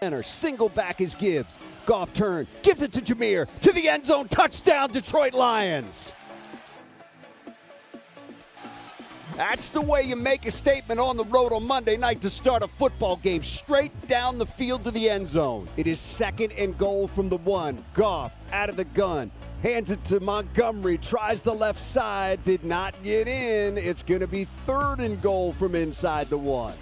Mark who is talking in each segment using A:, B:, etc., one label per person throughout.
A: Center, single back is Gibbs. Goff turn, gives it to Jameer, to the end zone, touchdown Detroit Lions. That's the way you make a statement on the road on Monday night to start a football game, straight down the field to the end zone. It is 2nd and goal from the 1. Goff out of the gun, hands it to Montgomery, tries the left side, did not get in. It's going to be 3rd and goal from inside the 1.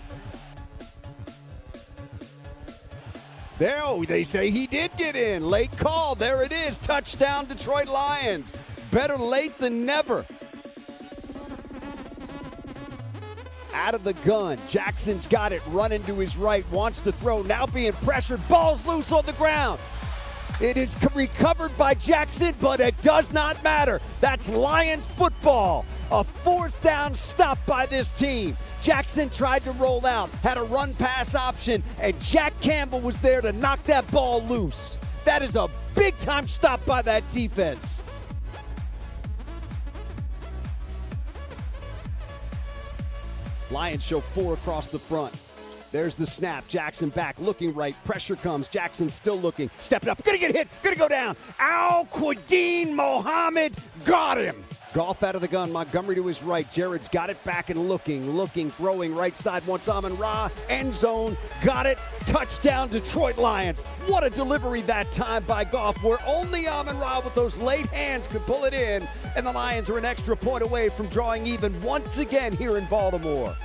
A: There, they say he did get in. Late call. There it is. Touchdown, Detroit Lions. Better late than never. Out of the gun. Jackson's got it. Running to his right. Wants to throw. Now being pressured. Ball's loose on the ground. It is recovered by Jackson, but it does not matter. That's Lions football. A 4th down stop by this team. Jackson tried to roll out, had a run pass option, and Jack Campbell was there to knock that ball loose. That is a big time stop by that defense. Lions show 4 across the front. There's the snap. Jackson back, looking right. Pressure comes. Jackson still looking. Stepping up. Gonna get hit. Gonna go down. Al-Quadin Mohammed got him. Goff out of the gun. Montgomery to his right. Jared's got it back and looking, throwing right side. Wants Amon-Ra. End zone. Got it. Touchdown, Detroit Lions. What a delivery that time by Goff, where only Amon-Ra with those late hands could pull it in. And the Lions are an extra point away from drawing even once again here in Baltimore.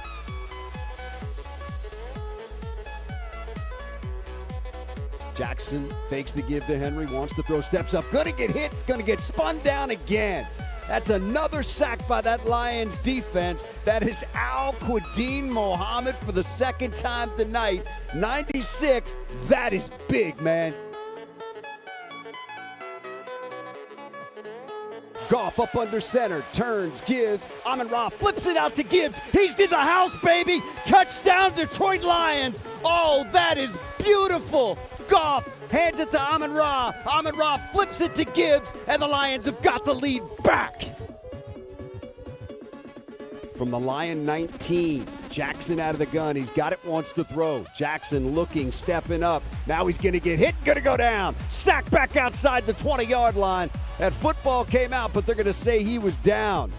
A: Jackson fakes the give to Henry, wants to throw, steps up, gonna get hit, gonna get spun down again. That's another sack by that Lions defense. That is Al-Quadin Mohammed for the 2nd time tonight. 96, that is big, man. Goff up under center, turns, gives, Amon-Ra flips it out to Gibbs. He's in the house, baby. Touchdown, Detroit Lions. Oh, that is beautiful. Goff hands it to Amon-Ra. Amon-Ra flips it to Gibbs, and the Lions have got the lead back. From the Lion 19, Jackson out of the gun. He's got it, wants to throw. Jackson looking, stepping up. Now he's going to get hit, going to go down. Sack back outside the 20-yard line. That football came out, but they're going to say he was down.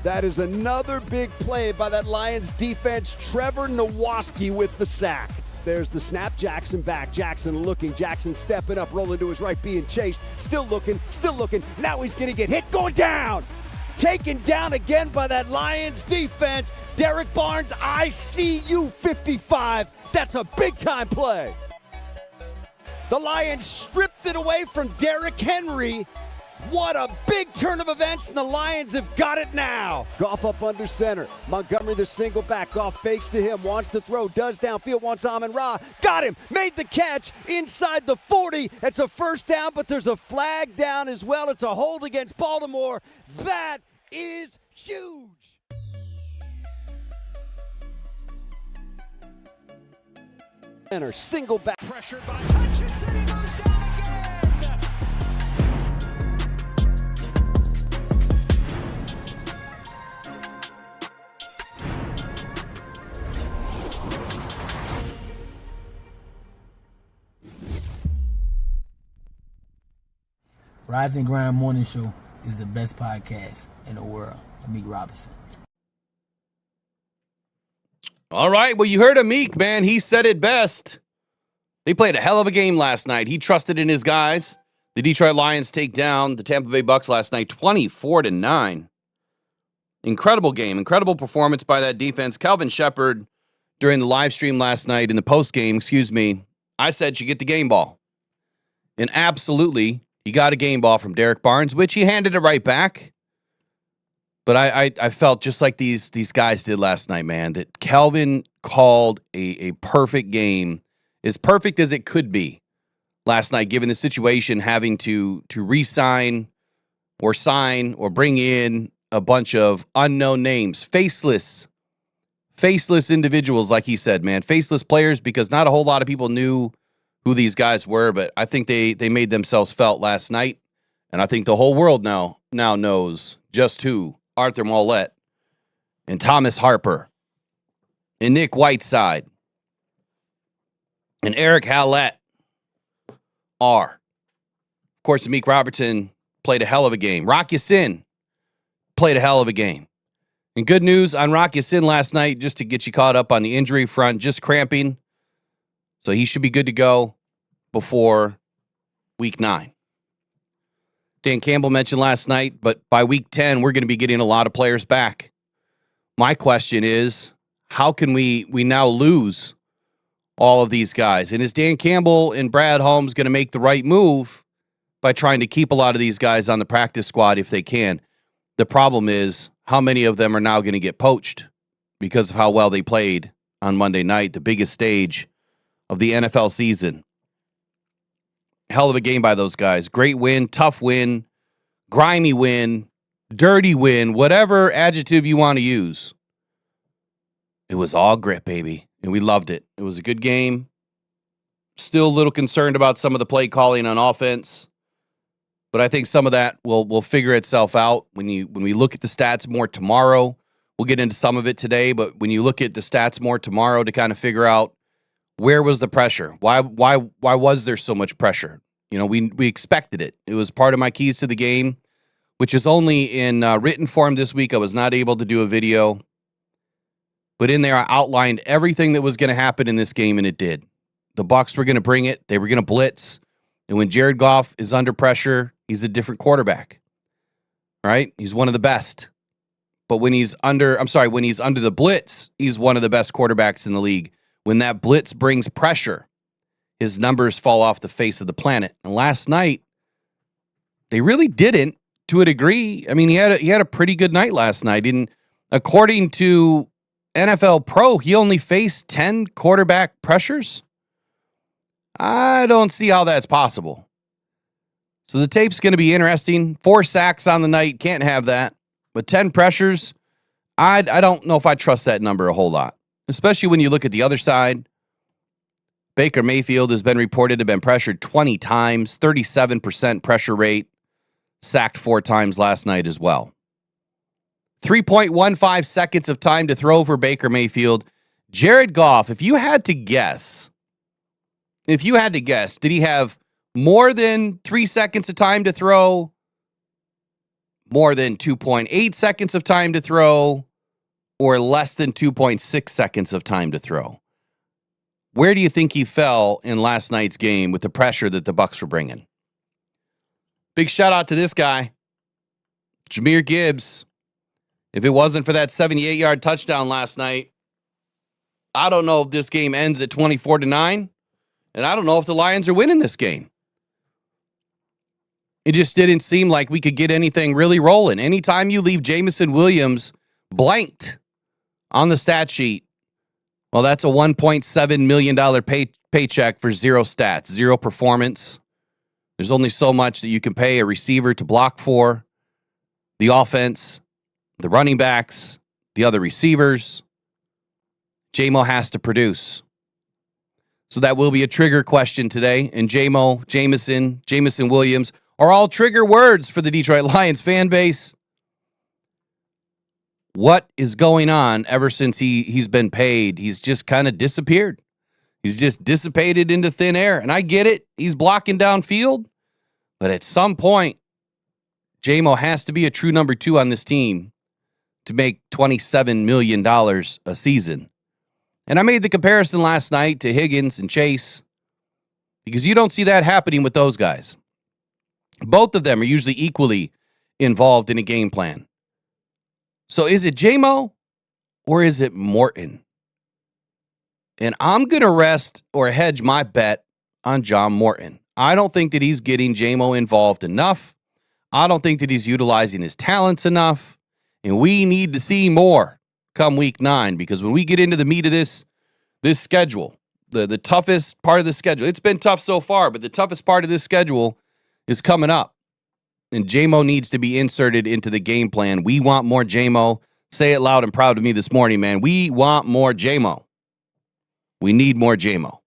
A: That is another big play by that Lions defense. Trevor Nowaski with the sack. There's the snap, Jackson back. Jackson looking, Jackson stepping up, rolling to his right, being chased. Still looking. Now he's going to get hit, going down. Taken down again by that Lions defense. Derek Barnes, I see you, 55. That's a big-time play. The Lions stripped it away from Derrick Henry. What a big turn of events, and the Lions have got it now. Goff up under center. Montgomery the single back. Goff fakes to him, wants to throw, does downfield, wants Amon-Ra. Got him, made the catch inside the 40. It's a 1st down, but there's a flag down as well. It's a hold against Baltimore. That is huge. Center, single back. Pressured by Hutchinson, he goes down again.
B: Rise and Grind Morning Show is the best podcast in the world. Amik Robertson.
C: All right, well, you heard Amik, man. He said it best. They played a hell of a game last night. He trusted in his guys. The Detroit Lions take down the Tampa Bay Bucks last night, 24-9. Incredible game, incredible performance by that defense. Calvin Shepard, during the live stream last night, in the postgame, I said should get the game ball. And absolutely, he got a game ball from Derek Barnes, which he handed it right back. But I felt just like these guys did last night, man, that Calvin called a perfect game, as perfect as it could be last night, given the situation, having to re-sign or sign or bring in a bunch of unknown names, faceless individuals, like he said, man, faceless players, because not a whole lot of people knew who these guys were, but I think they made themselves felt last night, and I think the whole world now knows just who Arthur Mollett and Thomas Harper and Nick Whiteside and Eric Hallett R. Of course, Amik Robertson played a hell of a game. Rock Ya-Sin played a hell of a game. And good news on Rock Ya-Sin last night, just to get you caught up on the injury front, just cramping. So he should be good to go before week 9. Dan Campbell mentioned last night, but by week 10, we're going to be getting a lot of players back. My question is, how can we now lose all of these guys? And is Dan Campbell and Brad Holmes going to make the right move by trying to keep a lot of these guys on the practice squad if they can? The problem is, how many of them are now going to get poached because of how well they played on Monday night, the biggest stage of the NFL season? Hell of a game by those guys. Great win, tough win, grimy win, dirty win, whatever adjective you want to use. It was all grit, baby, and we loved it. It was a good game. Still a little concerned about some of the play calling on offense, but I think some of that will figure itself out when we look at the stats more tomorrow. We'll get into some of it today, but when you look at the stats more tomorrow to kind of figure out where was the pressure, why was there so much pressure? You know, we expected it. It was part of my keys to the game, which is only in written form this week. I was not able to do a video, but in there I outlined everything that was going to happen in this game, and it did. The Bucs were going to bring it. They were going to blitz. And when Jared Goff is under pressure, he's a different quarterback, right? He's one of the best. But when he's under the blitz, he's one of the best quarterbacks in the league. When that blitz brings pressure, his numbers fall off the face of the planet. And last night, they really didn't, to a degree. I mean, he had a pretty good night last night. And according to NFL Pro, he only faced 10 quarterback pressures. I don't see how that's possible. So the tape's going to be interesting. 4 sacks on the night, can't have that. But 10 pressures, I don't know if I trust that number a whole lot, especially when you look at the other side. Baker Mayfield has been reported to have been pressured 20 times, 37% pressure rate, sacked 4 times last night as well. 3.15 seconds of time to throw for Baker Mayfield. Jared Goff, if you had to guess, did he have more than 3 seconds of time to throw, more than 2.8 seconds of time to throw, or less than 2.6 seconds of time to throw? Where do you think he fell in last night's game with the pressure that the Bucs were bringing? Big shout out to this guy, Jahmyr Gibbs. If it wasn't for that 78-yard touchdown last night, I don't know if this game ends at 24-9, and I don't know if the Lions are winning this game. It just didn't seem like we could get anything really rolling. Anytime you leave Jameson Williams blanked on the stat sheet, well, that's a $1.7 million paycheck for 0 stats, 0 performance. There's only so much that you can pay a receiver to block for. The offense, the running backs, the other receivers. J-Mo has to produce. So that will be a trigger question today. And J-Mo, Jameson Williams are all trigger words for the Detroit Lions fan base. What is going on ever since he's been paid? He's just kind of disappeared. He's just dissipated into thin air. And I get it. He's blocking downfield. But at some point, J-Mo has to be a true number 2 on this team to make $27 million a season. And I made the comparison last night to Higgins and Chase because you don't see that happening with those guys. Both of them are usually equally involved in a game plan. So is it J-Mo or is it Morton? And I'm going to rest or hedge my bet on John Morton. I don't think that he's getting J-Mo involved enough. I don't think that he's utilizing his talents enough. And we need to see more come week 9 because when we get into the meat of this schedule, the toughest part of the schedule, it's been tough so far, but the toughest part of this schedule is coming up. And J-Mo needs to be inserted into the game plan. We want more J-Mo. Say it loud and proud to me this morning, man. We want more J-Mo. We need more J-Mo.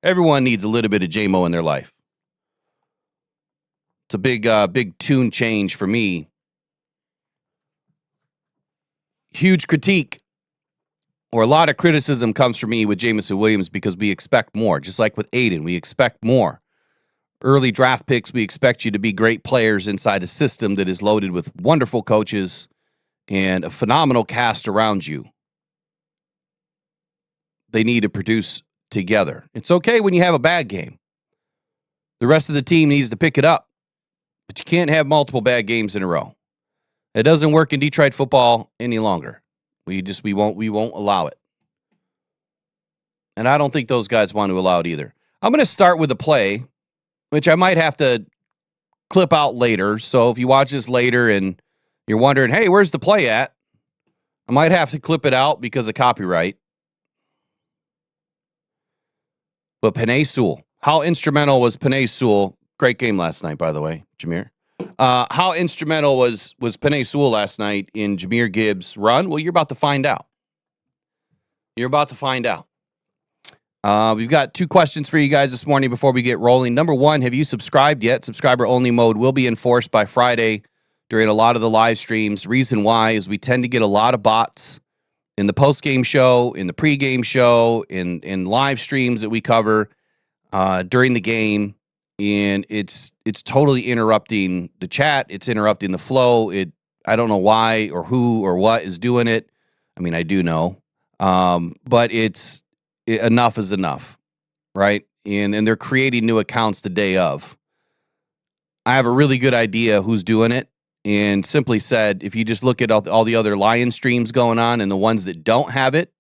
C: Everyone needs a little bit of J-Mo in their life. It's a big tune change for me. Huge critique or a lot of criticism comes from me with Jameson Williams because we expect more. Just like with Aiden, we expect more. Early draft picks, we expect you to be great players inside a system that is loaded with wonderful coaches and a phenomenal cast around you. They need to produce together. It's okay when you have a bad game. The rest of the team needs to pick it up. But you can't have multiple bad games in a row. It doesn't work in Detroit football any longer. We won't allow it. And I don't think those guys want to allow it either. I'm going to start with a play, which I might have to clip out later. So if you watch this later and you're wondering, hey, where's the play at? I might have to clip it out because of copyright. But Penei Sewell. How instrumental was Penei Sewell? Great game last night, by the way, Jameer. How instrumental was Penei Sewell last night in Jahmyr Gibbs' run? Well, you're about to find out. You're about to find out. We've got 2 questions for you guys this morning before we get rolling. Number 1, have you subscribed yet? Subscriber-only mode will be enforced by Friday during a lot of the live streams. Reason why is we tend to get a lot of bots in the post-game show, in the pre-game show, in live streams that we cover during the game, and it's totally interrupting the chat. It's interrupting the flow. I don't know why or who or what is doing it. I mean, I do know, but enough is enough, right? And they're creating new accounts the day of. I have a really good idea who's doing it, and simply said, if you just look at all the other Lion streams going on and the ones that don't have it,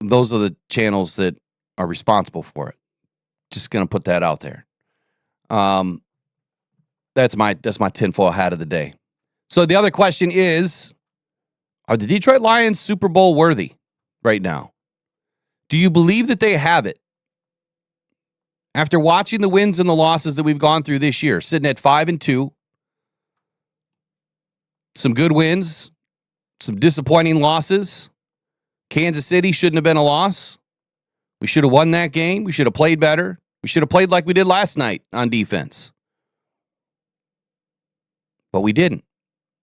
C: those are the channels that are responsible for it. Just going to put that out there. That's my tinfoil hat of the day. So the other question is, are the Detroit Lions Super Bowl worthy right now? Do you believe that they have it? After watching the wins and the losses that we've gone through this year, sitting at 5-2, some good wins, some disappointing losses. Kansas City shouldn't have been a loss. We should have won that game. We should have played better. We should have played like we did last night on defense. But we didn't.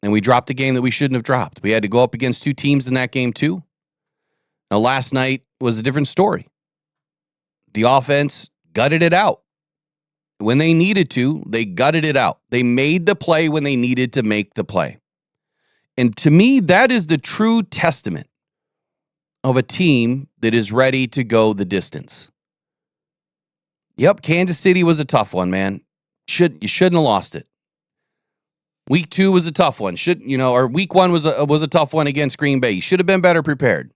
C: And we dropped a game that we shouldn't have dropped. We had to go up against 2 teams in that game too. Now, last night was a different story. The offense gutted it out. When they needed to, they gutted it out. They made the play when they needed to make the play. And to me, that is the true testament of a team that is ready to go the distance. Yep, Kansas City was a tough one, man. You shouldn't have lost it. Week 2 was a tough one. Or week 1 was a tough one against Green Bay. You should have been better prepared.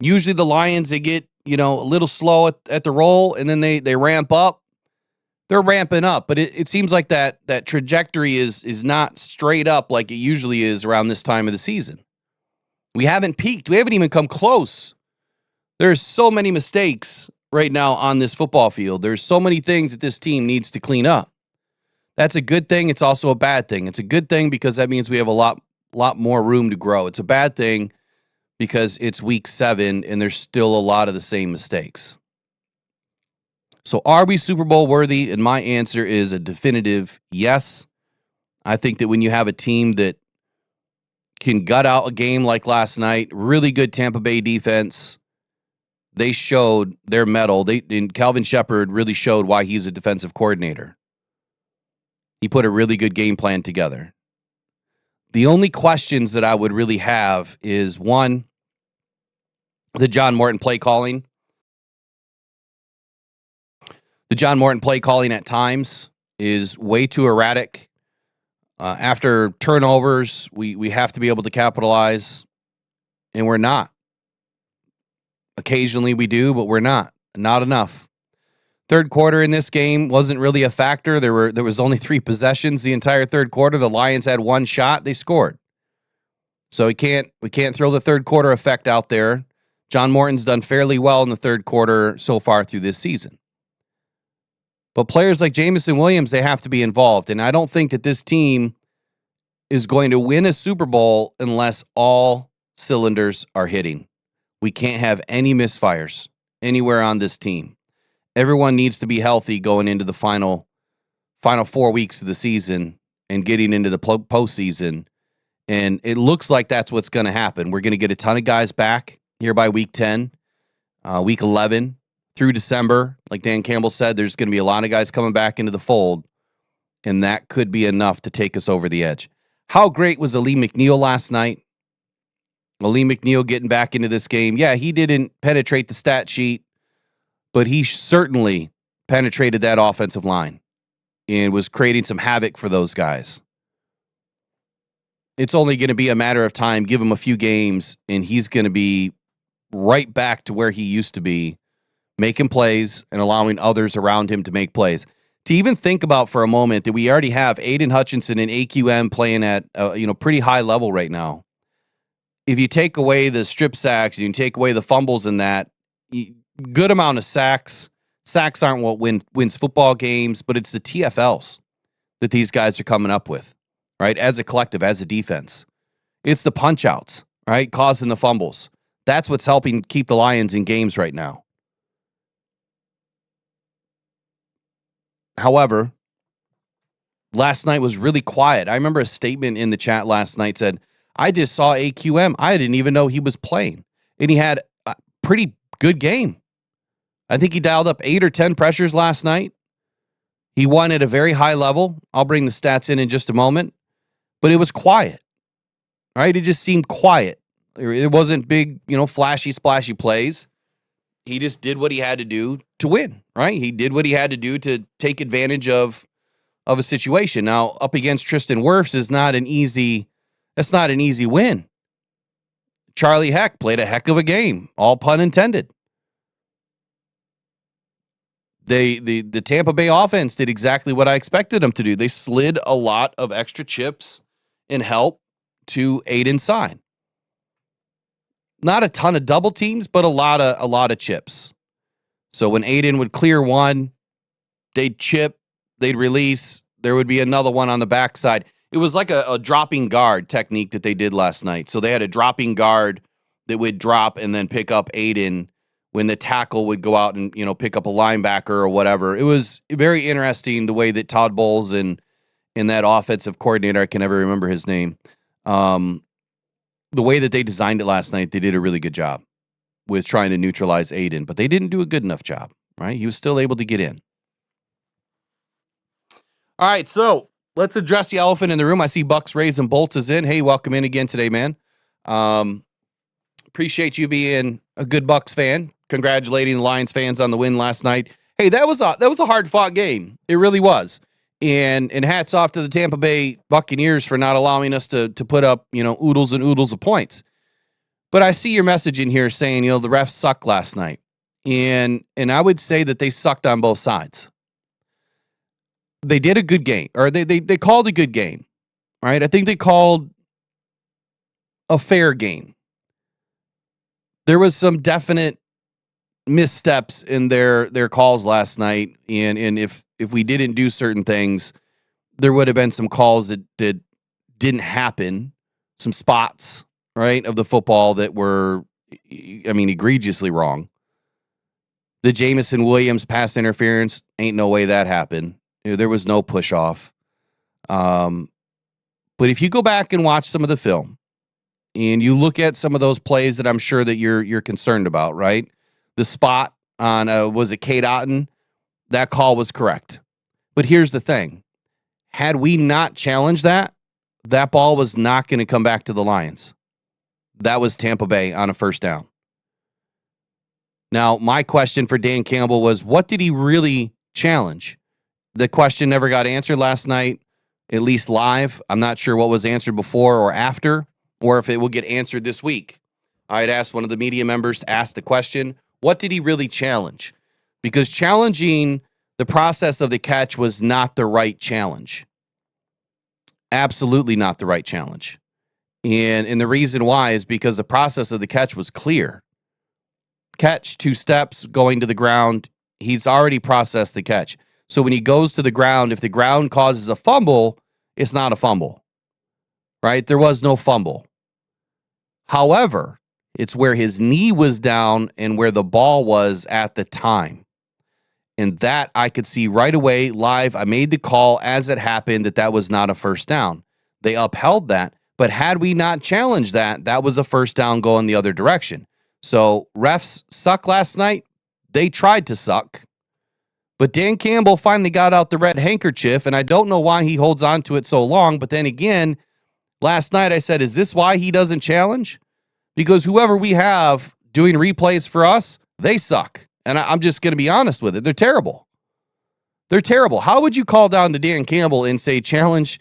C: Usually the Lions, they get, a little slow at the roll, and then they ramp up. They're ramping up, but it seems like that trajectory is not straight up like it usually is around this time of the season. We haven't peaked. We haven't even come close. There's so many mistakes right now on this football field. There's so many things that this team needs to clean up. That's a good thing. It's also a bad thing. It's a good thing because that means we have a lot more room to grow. It's a bad thing because it's week 7 and there's still a lot of the same mistakes. So are we Super Bowl worthy? And my answer is a definitive yes. I think that when you have a team that can gut out a game like last night, really good Tampa Bay defense, they showed their mettle. And Calvin Shepard really showed why he's a defensive coordinator. He put a really good game plan together. The only questions that I would really have is, one, the John Morton play calling. The John Morton play calling at times is way too erratic. After turnovers, we have to be able to capitalize, and we're not. Occasionally we do, but we're not. Not enough. Third quarter in this game wasn't really a factor. There was only 3 possessions the entire third quarter. The Lions had 1 shot. They scored. So we can't throw the third quarter effect out there. John Morton's done fairly well in the third quarter so far through this season. But players like Jameson Williams, they have to be involved. And I don't think that this team is going to win a Super Bowl unless all cylinders are hitting. We can't have any misfires anywhere on this team. Everyone needs to be healthy going into the final 4 weeks of the season and getting into the postseason. And it looks like that's what's going to happen. We're going to get a ton of guys back here by week 10, week 11 through December. Like Dan Campbell said, there's going to be a lot of guys coming back into the fold, and that could be enough to take us over the edge. How great was Ali McNeel last night? Ali McNeel getting back into this game. Yeah, he didn't penetrate the stat sheet, but he certainly penetrated that offensive line and was creating some havoc for those guys. It's only going to be a matter of time. Give him a few games, and he's going to be right back to where he used to be, making plays and allowing others around him to make plays. To even think about for a moment that we already have Aiden Hutchinson and AQM playing at pretty high level right now. If you take away the strip sacks, you take away the fumbles in that, good amount of sacks. Sacks aren't what wins football games, but it's the TFLs that these guys are coming up with, right? As a collective, as a defense. It's the punch-outs, right? Causing the fumbles. That's what's helping keep the Lions in games right now. However, last night was really quiet. I remember a statement in the chat last night said, I just saw AQM. I didn't even know he was playing. And he had a pretty good game. I think he dialed up 8 or 10 pressures last night. He won at a very high level. I'll bring the stats in just a moment. But it was quiet, right? It just seemed quiet. It wasn't big, flashy, splashy plays. He just did what he had to do to win, right? He did what he had to do to take advantage of a situation. Now, up against Tristan Wirfs is not an easy win. Charlie Heck played a heck of a game, all pun intended. The Tampa Bay offense did exactly what I expected them to do. They slid a lot of extra chips and help to aid inside. Not a ton of double teams, but a lot of chips. So when Aiden would clear one, they'd chip, they'd release, there would be another one on the backside. It was like a dropping guard technique that they did last night. So they had a dropping guard that would drop and then pick up Aiden when the tackle would go out and, pick up a linebacker or whatever. It was very interesting the way that Todd Bowles and that offensive coordinator, I can never remember his name, the way that they designed it last night, they did a really good job with trying to neutralize Aiden, but they didn't do a good enough job, right? He was still able to get in. All right, so let's address the elephant in the room. I see Bucks, Rays, and Bolts is in. Hey, welcome in again today, man. Appreciate you being a good Bucks fan. Congratulating the Lions fans on the win last night. Hey, that was a hard-fought game. It really was. And hats off to the Tampa Bay Buccaneers for not allowing us to put up, oodles and oodles of points. But I see your message in here saying, the refs sucked last night. And I would say that they sucked on both sides. They did a good game, or they called a good game, right? I think they called a fair game. There was some definite missteps in their calls last night, and if we didn't do certain things, there would have been some calls that didn't happen, some spots, right, of the football that were, egregiously wrong. The Jameson Williams pass interference, ain't no way that happened. There was no push off. But if you go back and watch some of the film, and you look at some of those plays that I'm sure that you're concerned about, right? The spot on, was it Kate Otten? That call was correct. But here's the thing. Had we not challenged that ball was not going to come back to the Lions. That was Tampa Bay on a first down. Now, my question for Dan Campbell was, what did he really challenge? The question never got answered last night, at least live. I'm not sure what was answered before or after, or if it will get answered this week. I had asked one of the media members to ask the question, what did he really challenge? Because challenging the process of the catch was not the right challenge. Absolutely not the right challenge. And the reason why is because the process of the catch was clear. Catch, 2 steps, going to the ground. He's already processed the catch. So when he goes to the ground, if the ground causes a fumble, it's not a fumble, right? There was no fumble. However, it's where his knee was down and where the ball was at the time. And that I could see right away live. I made the call as it happened that was not a first down. They upheld that. But had we not challenged that, that was a first down going the other direction. So refs suck last night. They tried to suck. But Dan Campbell finally got out the red handkerchief, and I don't know why he holds on to it so long. But then again, last night I said, is this why he doesn't challenge? Because whoever we have doing replays for us, they suck. And I'm just going to be honest with it. They're terrible. They're terrible. How would you call down to Dan Campbell and say, challenge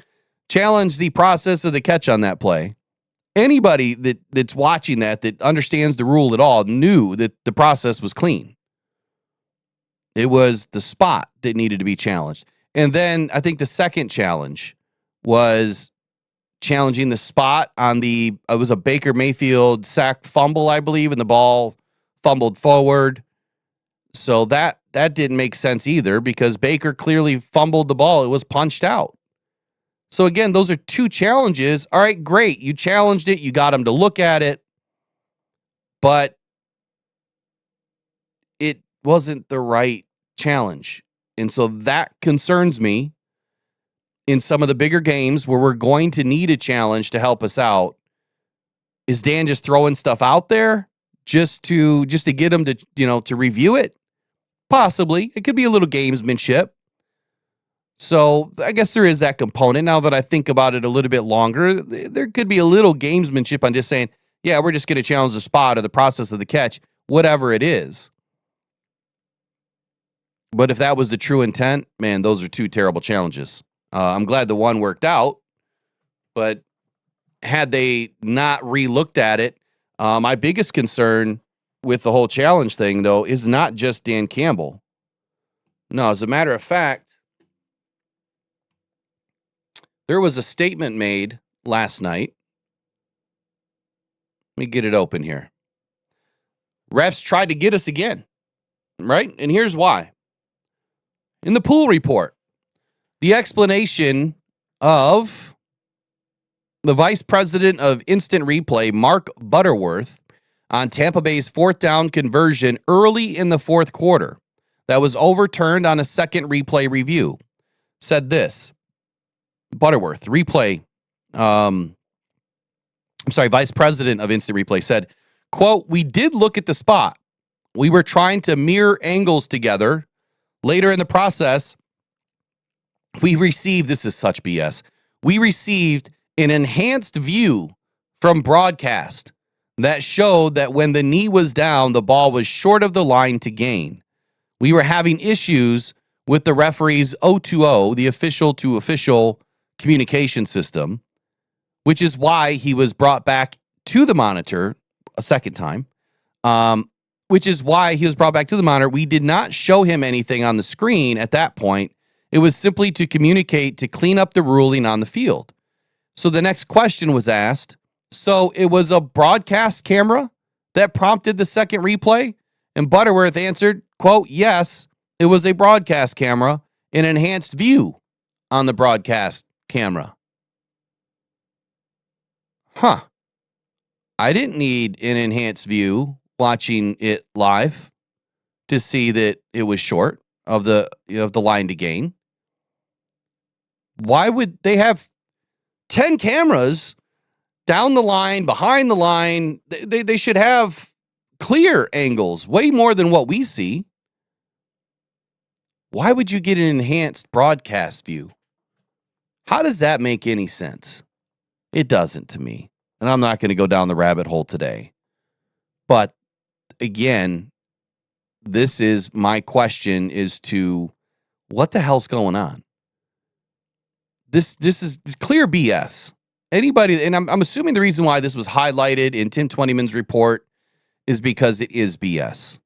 C: the process of the catch on that play? Anybody that's watching that understands the rule at all knew that the process was clean. It was the spot that needed to be challenged. And then I think the second challenge was challenging the spot on it was a Baker Mayfield sack fumble, I believe, and the ball fumbled forward. So that didn't make sense either because Baker clearly fumbled the ball. It was punched out. So again, those are two challenges. All right, great. You challenged it. You got him to look at it. But it wasn't the right challenge. And so that concerns me in some of the bigger games where we're going to need a challenge to help us out. Is Dan just throwing stuff out there just to get him to review it? Possibly. It could be a little gamesmanship. So I guess there is that component. Now that I think about it a little bit longer, there could be a little gamesmanship on just saying, yeah, we're just going to challenge the spot or the process of the catch, whatever it is. But if that was the true intent, man, those are two terrible challenges. I'm glad the one worked out, but had they not re-looked at it, my biggest concern with the whole challenge thing, though, is not just Dan Campbell. No, as a matter of fact, there was a statement made last night. Let me get it open here. Refs tried to get us again, right? And here's why. In the pool report, the explanation of the vice president of instant replay, Mark Butterworth, on Tampa Bay's fourth down conversion early in the fourth quarter that was overturned on a second replay review, said this. Butterworth, vice president of instant replay, said, quote, "We did look at the spot. We were trying to mirror angles together. Later in the process, we received," this is such BS, "we received an enhanced view from broadcast that showed that when the knee was down, the ball was short of the line to gain. We were having issues with the referee's O2O, the official-to-official communication system, which is why he was brought back to the monitor a second time. We did not show him anything on the screen at that point. It was simply to communicate to clean up the ruling on the field." So the next question was asked. So it was a broadcast camera that prompted the second replay? And Butterworth answered, quote, "Yes, it was a broadcast camera, an enhanced view on the broadcast camera." Huh. I didn't need an enhanced view watching it live to see that it was short of the line to gain. Why would they have 10 cameras down the line, behind the line? They should have clear angles, way more than what we see. Why would you get an enhanced broadcast view? How does that make any sense? It doesn't to me. And I'm not going to go down the rabbit hole today. But again, this is my question is to what the hell's going on? This is clear BS. Anybody, and I'm assuming the reason why this was highlighted in Tim Twentyman's report is because it is BS.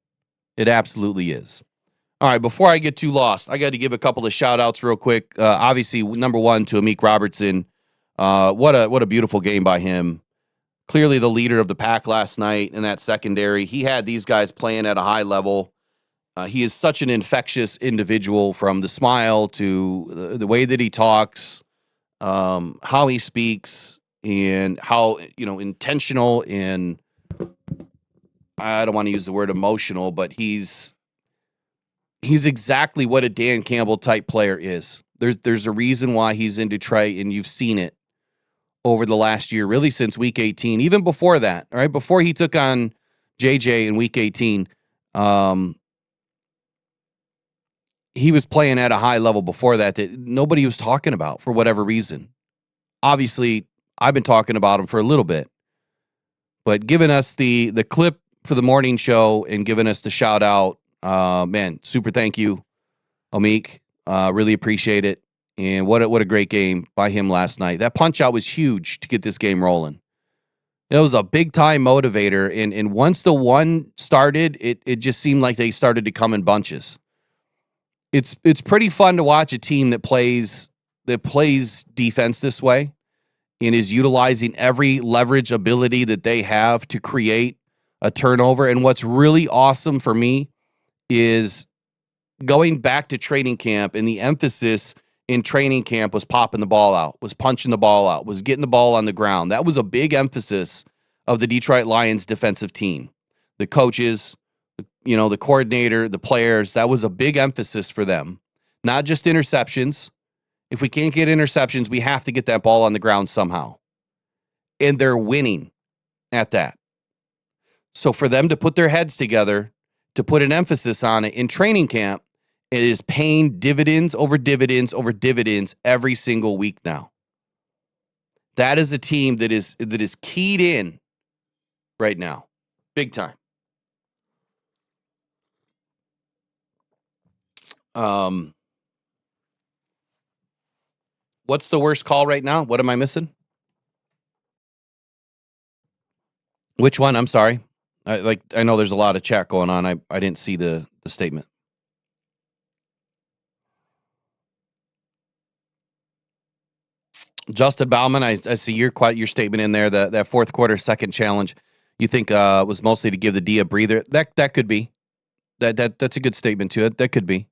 C: It absolutely is. All right, before I get too lost, I got to give a couple of shout outs real quick. Obviously, number one to Amik Robertson. What a beautiful game by him. Clearly the leader of the pack last night in that secondary. He had these guys playing at a high level. He is such an infectious individual, from the smile to the way that he talks, how he speaks, and how, intentional and, I don't want to use the word emotional, but he's exactly what a Dan Campbell type player is. There's a reason why he's in Detroit, and you've seen it over the last year, really since week 18, even before that, all right? Before he took on JJ in week 18, he was playing at a high level before that nobody was talking about for whatever reason. Obviously, I've been talking about him for a little bit, but giving us the clip for the morning show and giving us the shout out, man, super thank you, Amik. Really appreciate it. And what a great game by him last night. That punch out was huge to get this game rolling. It was a big time motivator, and once the one started, it just seemed like they started to come in bunches. It's pretty fun to watch a team that plays defense this way and is utilizing every leverage ability that they have to create a turnover. And what's really awesome for me is going back to training camp, and the emphasis in training camp was popping the ball out, was punching the ball out, was getting the ball on the ground. That was a big emphasis of the Detroit Lions defensive team. The coaches, the coordinator, the players, that was a big emphasis for them. Not just interceptions. If we can't get interceptions, we have to get that ball on the ground somehow. And they're winning at that. So for them to put their heads together, to put an emphasis on it in training camp, it is paying dividends over dividends over dividends every single week now. That is a team that is keyed in right now. Big time. What's the worst call right now? What am I missing? Which one? I'm sorry. I know there's a lot of chat going on. I didn't see the statement. Justin Bauman, I see your statement in there. That fourth quarter second challenge, you think was mostly to give the D a breather. That could be. That's a good statement to it. That could be.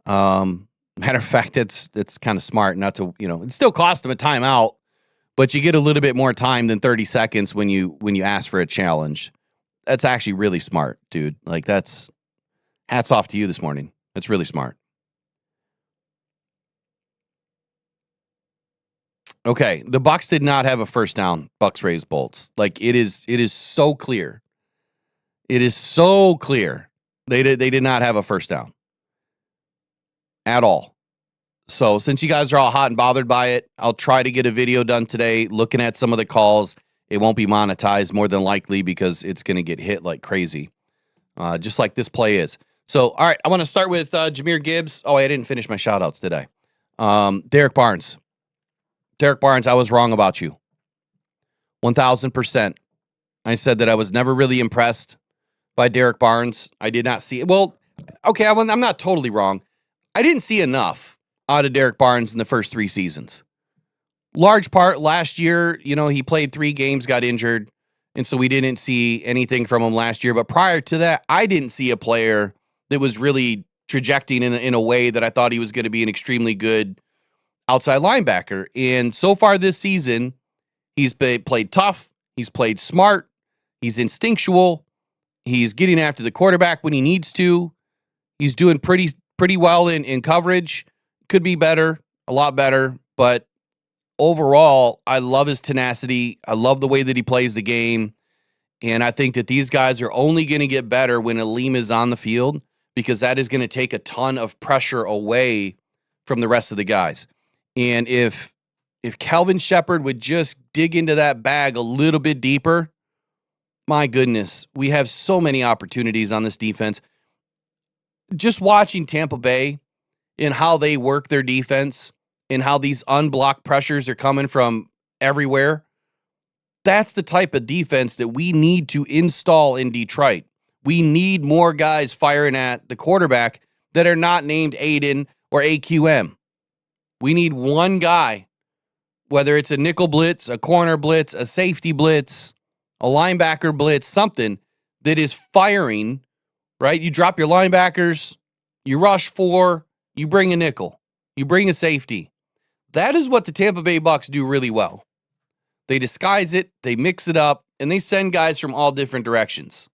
C: Matter of fact, it's kind of smart not to, it still cost them a timeout, but you get a little bit more time than 30 seconds when you ask for a challenge. That's actually really smart, dude. Like, that's hats off to you this morning. That's really smart. Okay, the Bucs did not have a first down. Bucs raised bolts. Like, it is so clear. It is so clear. They did not have a first down at all. So since you guys are all hot and bothered by it, I'll try to get a video done today looking at some of the calls. It won't be monetized more than likely because it's going to get hit like crazy, just like this play is. So, all right, I want to start with Jahmyr Gibbs. Oh, I didn't finish my shout-outs, did I? Derek Barnes. Derek Barnes, I was wrong about you. 1,000%. I said that I was never really impressed by Derek Barnes. I did not see it. Well, okay, I'm not totally wrong. I didn't see enough out of Derek Barnes in the first 3 seasons. Large part last year, he played 3 games, got injured, and so we didn't see anything from him last year. But prior to that, I didn't see a player that was really trajecting in a way that I thought he was going to be an extremely good outside linebacker. And so far this season, he's played tough, he's played smart, he's instinctual, he's getting after the quarterback when he needs to. He's doing pretty well in coverage. Could be better, a lot better, but overall, I love his tenacity. I love the way that he plays the game. And I think that these guys are only going to get better when Aleem is on the field, because that is going to take a ton of pressure away from the rest of the guys. And if Calvin Shepard would just dig into that bag a little bit deeper, my goodness, we have so many opportunities on this defense. Just watching Tampa Bay and how they work their defense and how these unblocked pressures are coming from everywhere, that's the type of defense that we need to install in Detroit. We need more guys firing at the quarterback that are not named Aiden or AQM. We need one guy, whether it's a nickel blitz, a corner blitz, a safety blitz, a linebacker blitz, something that is firing, right? You drop your linebackers, you rush 4, you bring a nickel, you bring a safety. That is what the Tampa Bay Bucs do really well. They disguise it, they mix it up, and they send guys from all different directions.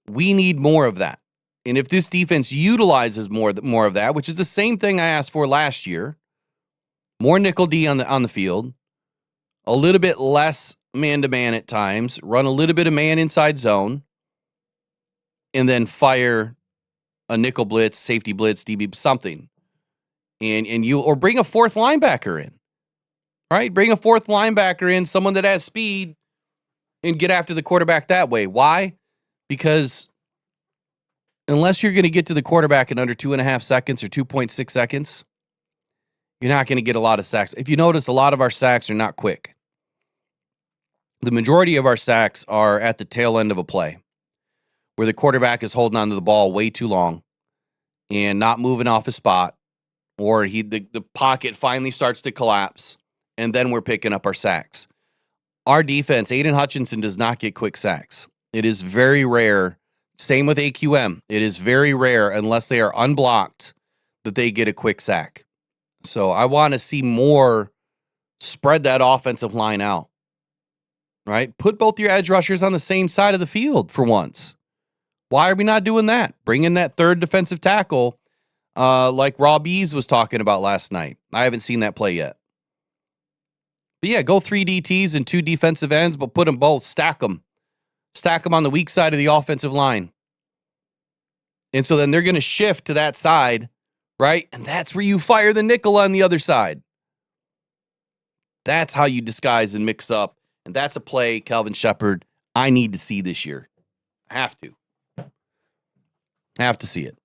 C: We need more of that. And if this defense utilizes more of that, which is the same thing I asked for last year, more nickel D on the field, a little bit less man-to-man at times, run a little bit of man inside zone, and then fire a nickel blitz, safety blitz, DB, something. Or bring a fourth linebacker in, right? Bring a fourth linebacker in, someone that has speed, and get after the quarterback that way. Why? Because unless you're going to get to the quarterback in under 2.5 seconds or 2.6 seconds, you're not going to get a lot of sacks. If you notice, a lot of our sacks are not quick. The majority of our sacks are at the tail end of a play, where the quarterback is holding onto the ball way too long and not moving off his spot, or the pocket finally starts to collapse, and then we're picking up our sacks. Our defense, Aiden Hutchinson, does not get quick sacks. It is very rare. Same with AQM. It is very rare, unless they are unblocked, that they get a quick sack. So I want to see more spread that offensive line out, right? Put both your edge rushers on the same side of the field for once. Why are we not doing that? Bring in that third defensive tackle like Rob Eves was talking about last night. I haven't seen that play yet. But yeah, go 3 DTs and 2 defensive ends, but put them both, stack them. Stack them on the weak side of the offensive line. And so then they're going to shift to that side, right? And that's where you fire the nickel on the other side. That's how you disguise and mix up. And that's a play, Calvin Shepard, I need to see this year. I have to. I have to see it.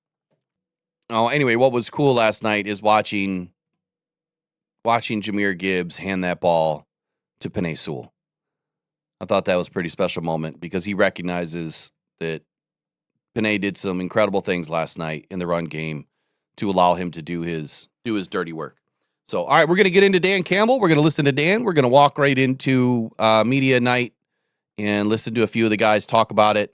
C: Oh, anyway, what was cool last night is watching Jahmyr Gibbs hand that ball to Penei Sewell. I thought that was a pretty special moment because he recognizes that Penei did some incredible things last night in the run game to allow him to do his dirty work. So, all right, we're going to get into Dan Campbell. We're going to listen to Dan. We're going to walk right into media night and listen to a few of the guys talk about it.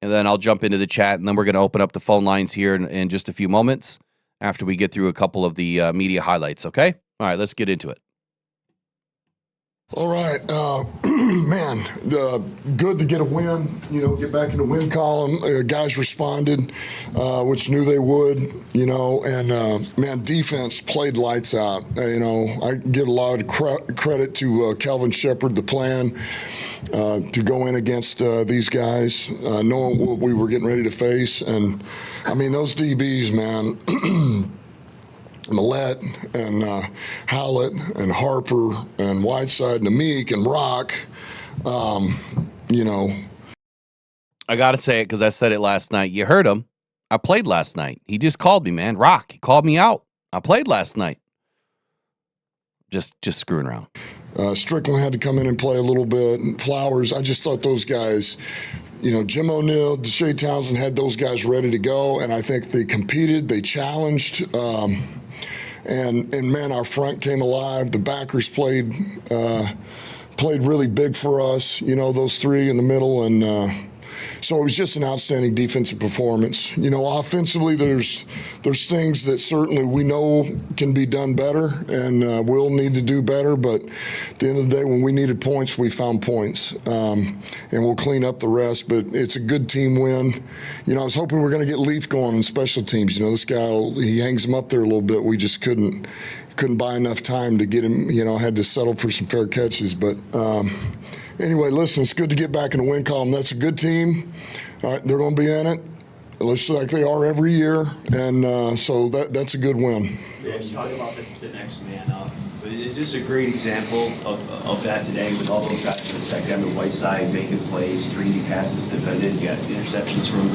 C: And then I'll jump into the chat, and then we're going to open up the phone lines here in just a few moments after we get through a couple of the media highlights, okay? All right, let's get into it.
D: All right, man, good to get a win, get back in the win column. Guys responded, which knew they would, and, man, defense played lights out. I give a lot of credit to Calvin Shepard, the plan to go in against these guys, knowing what we were getting ready to face. And, I mean, those DBs, man, Millette and Hallett and Harper and Whiteside and Amik and Rock,
C: I got to say it because I said it last night. You heard him. I played last night. He just called me, man. Rock, he called me out. I played last night. Just screwing around.
D: Strickland had to come in and play a little bit. And Flowers, I just thought those guys, Jim O'Neal, Deshae Townsend had those guys ready to go, and I think they competed, they challenged. And man, our front came alive. The backers played really big for us. Those 3 in the middle, and so it was just an outstanding defensive performance. Offensively, there's things that certainly we know can be done better, and we'll need to do better. But at the end of the day, when we needed points, we found points, and we'll clean up the rest. But it's a good team win. I was hoping we were going to get Leaf going in special teams. This guy, he hangs him up there a little bit. We just couldn't buy enough time to get him. Had to settle for some fair catches, but. Anyway, listen, it's good to get back in the win column. That's a good team. All right, they're going to be in it. It looks like they are every year, and so that's a good win.
E: Yeah, you talk about the next man up. Is this a great example of that today with all those guys in the second on the white side making plays, 3D passes defended, you got interceptions from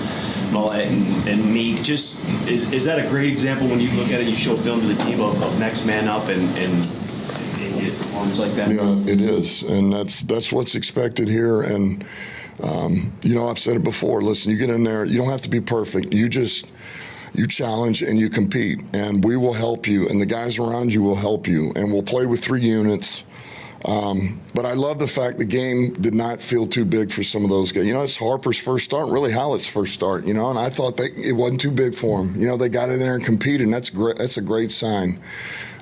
E: Millette and Meek. Just is that a great example when you look at it, you show film to the team of next man up and get performance like that?
D: Yeah, it is, and that's what's expected here. And I've said it before. Listen, you get in there, you don't have to be perfect. You challenge and you compete, and we will help you, and the guys around you will help you, and we'll play with 3 units. But I love the fact the game did not feel too big for some of those guys. It's Harper's first start, really Hallett's first start, and I thought it wasn't too big for them. They got in there and competed, and that's great. That's a great sign.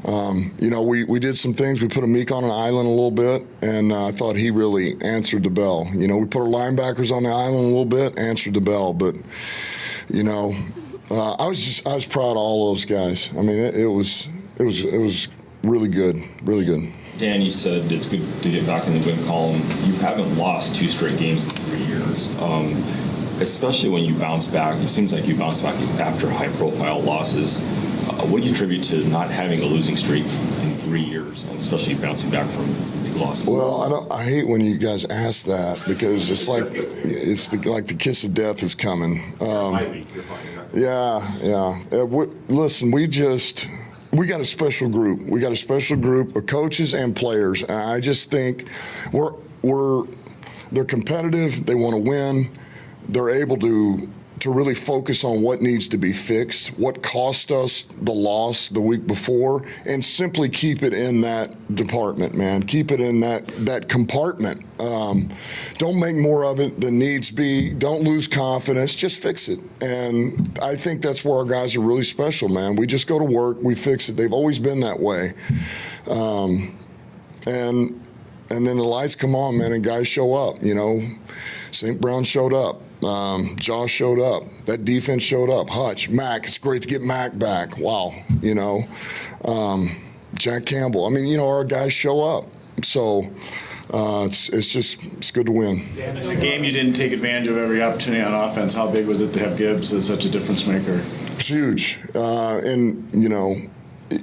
D: We did some things. We put Amik on an island a little bit, and I thought he really answered the bell. We put our linebackers on the island a little bit, answered the bell. But, I was proud of all those guys. I mean, it was really good, really good.
F: Dan, you said it's good to get back in the win column. You haven't lost 2 straight games in 3 years, especially when you bounce back. It seems like you bounce back after high-profile losses. What do you attribute to not having a losing streak in 3 years, and especially bouncing back from big losses?
D: Well, I hate when you guys ask that because it's like like the kiss of death is coming. Listen, we got a special group. We got a special group of coaches and players. And I just think they're competitive. They want to win. They're able to really focus on what needs to be fixed, what cost us the loss the week before, and simply keep it in that department, man. Keep it in that compartment. Don't make more of it than needs be. Don't lose confidence. Just fix it. And I think that's where our guys are really special, man. We just go to work. We fix it. They've always been that way. And then the lights come on, man, and guys show up. You know, St. Brown showed up. Josh showed up. That defense showed up. Hutch, Mac. It's great to get Mac back. Wow. You know, Jack Campbell. I mean, you know, our guys show up. So it's good to win.
G: Dan, in the game, you didn't take advantage of every opportunity on offense. How big was it to have Gibbs as such a difference maker?
D: It's huge. And, you know,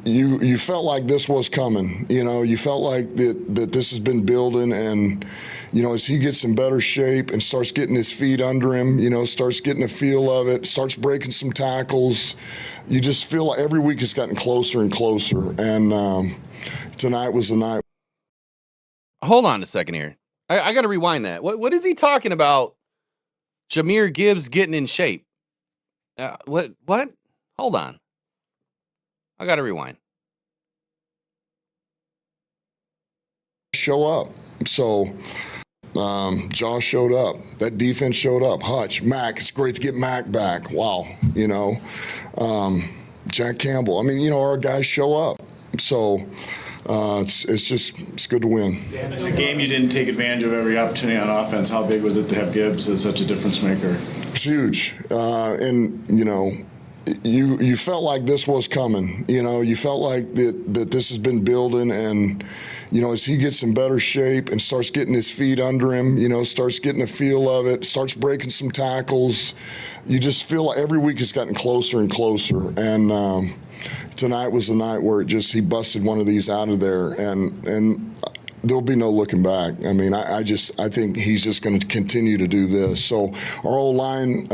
D: you felt like this was coming. You know, you felt like that this has been building, and you know, as he gets in better shape and starts getting his feet under him, you know, starts getting a feel of it, starts breaking some tackles, you just feel like every week it's gotten closer and closer. And tonight was the night.
C: Hold on a second here. I got to rewind that. What is he talking about? Jahmyr Gibbs getting in shape. What? Hold on. I got to rewind.
D: Show up. So Josh showed up. That defense showed up. Hutch, Mac. It's great to get Mac back. Wow. You know, Jack Campbell. I mean, you know, our guys show up. So it's good to win.
G: Dan, in the game, you didn't take advantage of every opportunity on offense. How big was it to have Gibbs as such a difference maker?
D: It's huge. And, you know, you felt like this was coming. You know, you felt like that this has been building, and you know, as he gets in better shape and starts getting his feet under him, you know, starts getting a feel of it, starts breaking some tackles, you just feel like every week it's gotten closer and closer. And tonight was the night where he busted one of these out of there, and there'll be no looking back. I mean, I think he's just going to continue to do this. So our O-line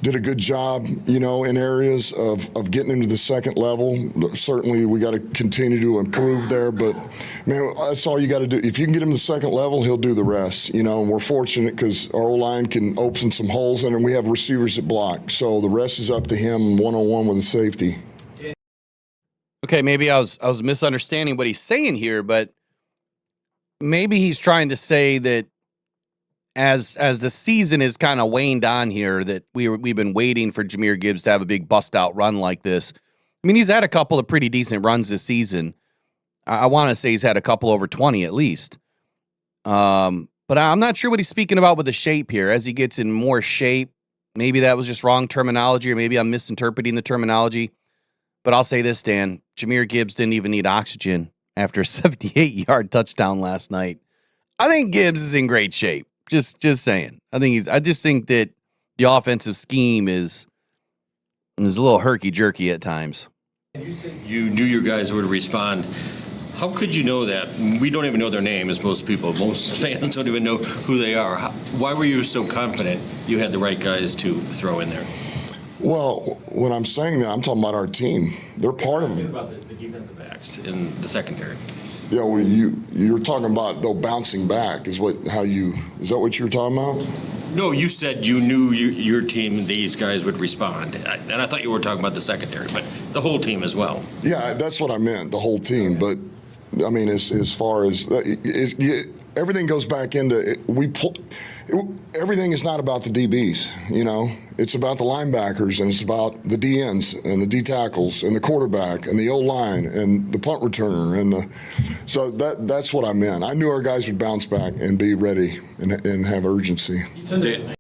D: did a good job, you know, in areas of getting him to the second level. Certainly, we got to continue to improve there. But, man, that's all you got to do. If you can get him to the second level, he'll do the rest. You know, and we're fortunate because our O-line can open some holes in, and we have receivers that block. So the rest is up to him one-on-one with the safety.
C: Okay, maybe I was misunderstanding what he's saying here, but maybe he's trying to say that as the season is kind of waned on here, that we've been waiting for Jahmyr Gibbs to have a big bust out run like this. I mean, he's had a couple of pretty decent runs this season. I want to say he's had a couple over 20 at least. But I'm not sure what he's speaking about with the shape here. As he gets in more shape, maybe that was just wrong terminology, or maybe I'm misinterpreting the terminology. But I'll say this, Dan, Jahmyr Gibbs didn't even need oxygen after a 78-yard touchdown last night. I think Gibbs is in great shape. Just saying. I just think that the offensive scheme is a little herky-jerky at times.
H: You knew your guys would respond. How could you know that? We don't even know their name, as most people. Most fans don't even know who they are. Why were you so confident you had the right guys to throw in there?
D: Well, when I'm saying that, I'm talking about our team. They're part of it.
H: About the defensive backs in the secondary.
D: Yeah, well, you're talking about though bouncing back is that what you were talking about?
H: No, you said you knew your team, these guys would respond, and I thought you were talking about the secondary, but the whole team as well.
D: Yeah, that's what I meant, the whole team. But I mean, as far as everything goes back into everything is not about the DBs, you know. It's about the linebackers, and it's about the DNs and the D tackles and the quarterback and the O-line and the punt returner so that's what I meant. I knew our guys would bounce back and be ready and have urgency.
C: Okay,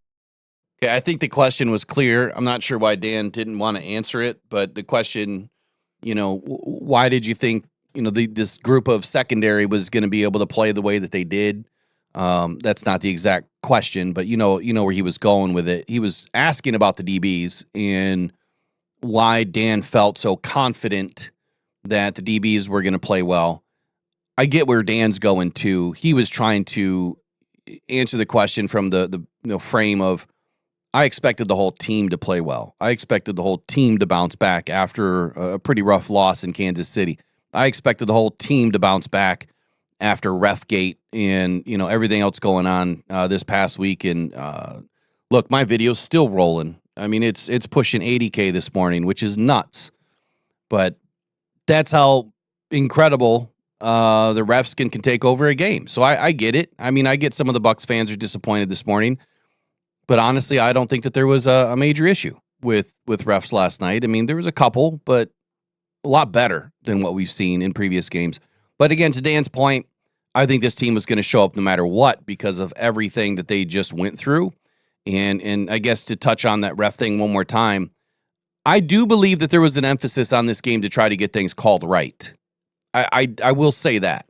C: I think the question was clear. I'm not sure why Dan didn't want to answer it, but the question, you know, why did you think this group of secondary was going to be able to play the way that they did. That's not the exact question, but you know where he was going with it. He was asking about the DBs and why Dan felt so confident that the DBs were going to play well. I get where Dan's going to. He was trying to answer the question from the frame of, I expected the whole team to play well. I expected the whole team to bounce back after a pretty rough loss in Kansas City. I expected the whole team to bounce back after Refgate and everything else going on this past week. And look, my video's still rolling. I mean, it's pushing 80K this morning, which is nuts. But that's how incredible the refs can take over a game. So I get it. I mean, I get some of the Bucs fans are disappointed this morning. But honestly, I don't think that there was a major issue with refs last night. I mean, there was a couple, but a lot better than what we've seen in previous games. But again, to Dan's point, I think this team was going to show up no matter what because of everything that they just went through. And I guess to touch on that ref thing one more time, I do believe that there was an emphasis on this game to try to get things called right. I will say that.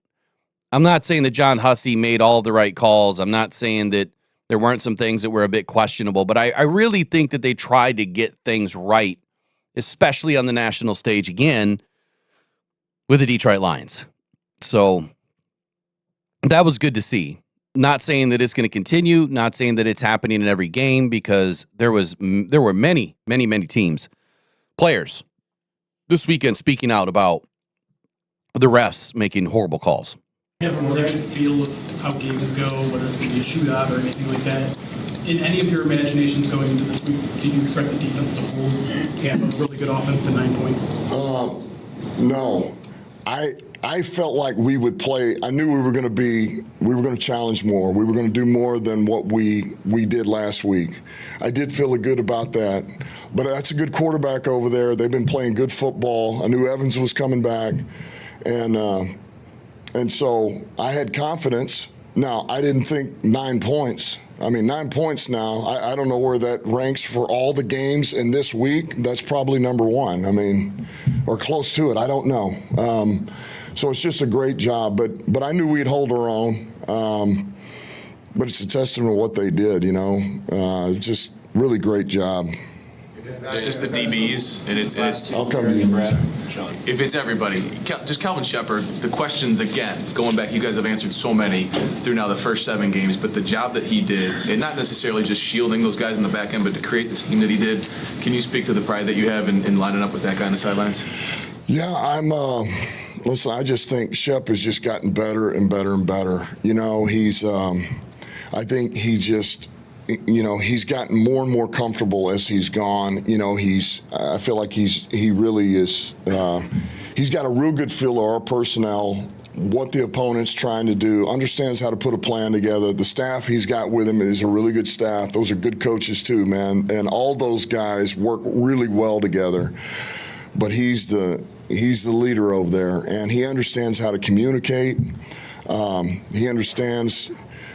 C: I'm not saying that John Hussey made all of the right calls. I'm not saying that there weren't some things that were a bit questionable, but I really think that they tried to get things right, especially on the national stage again with the Detroit Lions. So that was good to see. Not saying that it's going to continue, not saying that it's happening in every game, because there were many teams, players this weekend speaking out about the refs making horrible calls.
I: Have a more active feel of how games go, whether it's going to be a shootout or anything like that. In any of your imaginations going into this week, did you expect the defense to hold Tampa, really good offense, to 9 points?
D: No. I felt like we would play. I knew we were going to challenge more. We were going to do more than what we did last week. I did feel good about that. But that's a good quarterback over there. They've been playing good football. I knew Evans was coming back. And so I had confidence. Now, I didn't think 9 points. I mean, 9 points now, I don't know where that ranks for all the games in this week. That's probably number one. I mean, or close to it. I don't know. So it's just a great job. But I knew we'd hold our own. But it's a testament to what they did, just really great job.
J: Just the DBs, and it's
D: I'll come to you, Brad.
J: if it's everybody, just Calvin Shepard, the questions again, going back, you guys have answered so many through now the first 7 games, but the job that he did, and not necessarily just shielding those guys in the back end, but to create the scheme that he did, can you speak to the pride that you have in lining up with that guy on the sidelines?
D: Yeah, listen, I just think Shep has just gotten better and better and better. He's, I think he just, he's gotten more and more comfortable as he's gone. I feel like he really is, he's got a real good feel of our personnel, what the opponent's trying to do, understands how to put a plan together. The staff he's got with him is a really good staff. Those are good coaches too, man. And all those guys work really well together. But he's the leader over there, and he understands how to communicate. He understands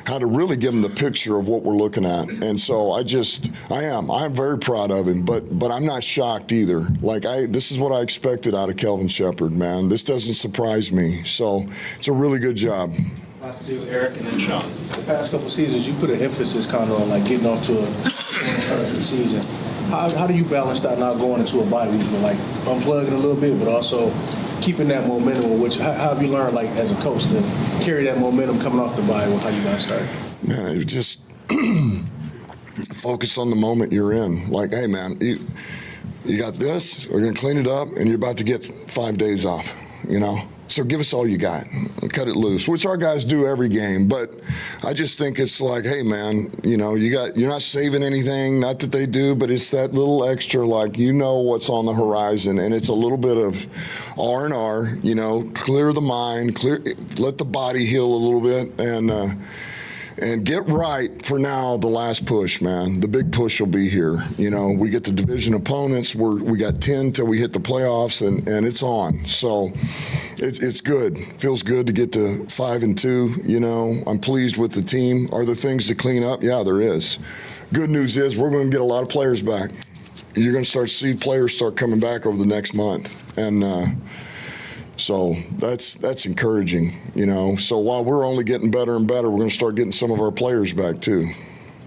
D: how to really give them the picture of what we're looking at. And so I'm very proud of him, but I'm not shocked either. This is what I expected out of Kelvin Shepard, man. This doesn't surprise me. So it's a really good job.
E: Last two, Eric and then Sean.
K: The past couple seasons, you put an emphasis kind of on getting off to a season. How do you balance that now going into a bye week, unplugging a little bit, but also keeping that momentum? How have you learned, as a coach, to carry that momentum coming off the bye? How you guys start?
D: Man, it just focus on the moment you're in. Hey, man, you got this. We're gonna clean it up, and you're about to get 5 days off. So give us all you got. Cut it loose, which our guys do every game. But I just think it's hey, man, you're not saving anything. Not that they do, but it's that little extra, what's on the horizon, and it's a little bit of R&R. Clear the mind, let the body heal a little bit, and get right for now. The last push, man. The big push will be here. We get the division opponents. We got 10 till we hit the playoffs, and it's on. So it's good. Feels good to get to 5-2. I'm pleased with the team. Are there things to clean up? Yeah, there is. Good news is we're going to get a lot of players back. You're going to see players start coming back over the next month, and So that's encouraging, you know. So while we're only getting better and better, we're going to start getting some of our players back too.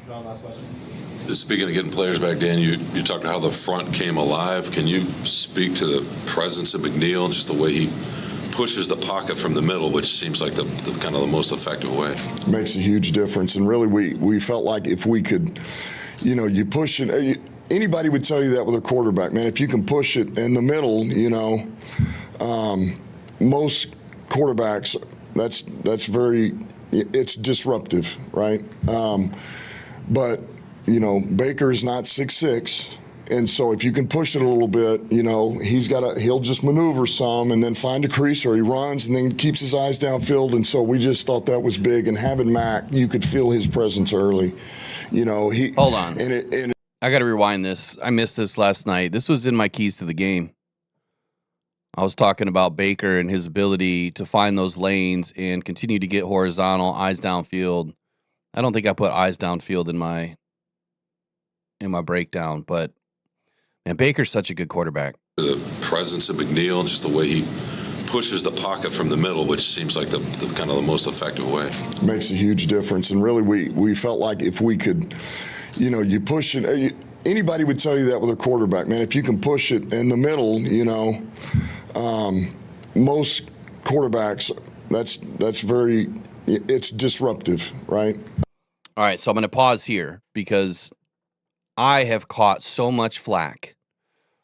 I: John, last question.
L: Speaking of getting players back, Dan, you talked about how the front came alive. Can you speak to the presence of McNeel and just the way he pushes the pocket from the middle, which seems like the kind of the most effective way?
D: Makes a huge difference. And really, we felt like if we could, you know, you push it. Anybody would tell you that with a quarterback, man. If you can push it in the middle, you know, most quarterbacks, that's very, it's disruptive, right? But you know, Baker's not 6'6", and so if you can push it a little bit, you know, he'll just maneuver some and then find a crease, or he runs and then keeps his eyes downfield. And so we just thought that was big. And having Mac, you could feel his presence early. You know,
C: hold on. I got to rewind this. I missed this last night. This was in my keys to the game. I was talking about Baker and his ability to find those lanes and continue to get horizontal, eyes downfield. I don't think I put eyes downfield in my breakdown, but man, Baker's such a good quarterback.
L: The presence of McNeel, just the way he pushes the pocket from the middle, which seems like the kind of the most effective way.
D: Makes a huge difference. And really, we felt like if we could, you know, you push it. Anybody would tell you that with a quarterback, man. If you can push it in the middle, you know, most quarterbacks, that's very, it's disruptive, right?
C: All right, so I'm going to pause here because I have caught so much flack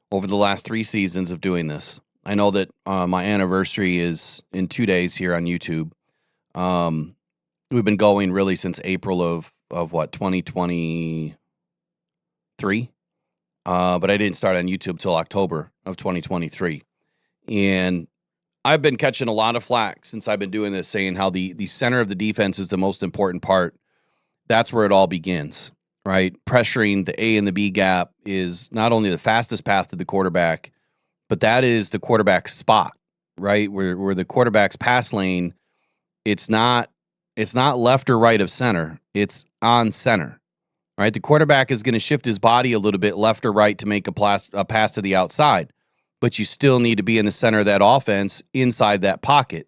C: over the last 3 seasons of doing this. I know that my anniversary is in 2 days here on YouTube. We've been going really since April of what, 2023? But I didn't start on YouTube till October of 2023. And I've been catching a lot of flack since I've been doing this, saying how the center of the defense is the most important part. That's where it all begins. Right? Pressuring the A and the B gap is not only the fastest path to the quarterback, but that is the quarterback's spot, right? Where the quarterback's pass lane, it's not left or right of center, it's on center. Right? The quarterback is going to shift his body a little bit left or right to make a pass to the outside, but you still need to be in the center of that offense inside that pocket.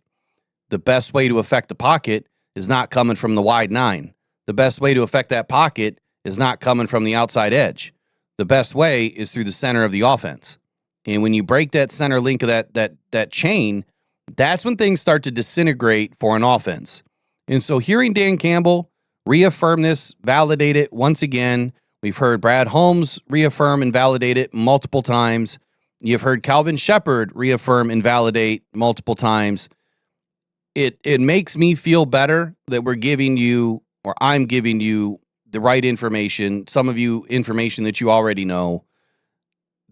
C: The best way to affect the pocket is not coming from the wide 9. The best way to affect that pocket is not coming from the outside edge. The best way is through the center of the offense. And when you break that center link of that chain, that's when things start to disintegrate for an offense. And so hearing Dan Campbell reaffirm this, validate it once again, we've heard Brad Holmes reaffirm and validate it multiple times. You've heard Calvin Shepard reaffirm and validate multiple times. It makes me feel better that we're giving you, or I'm giving you, the right information, some of you information that you already know,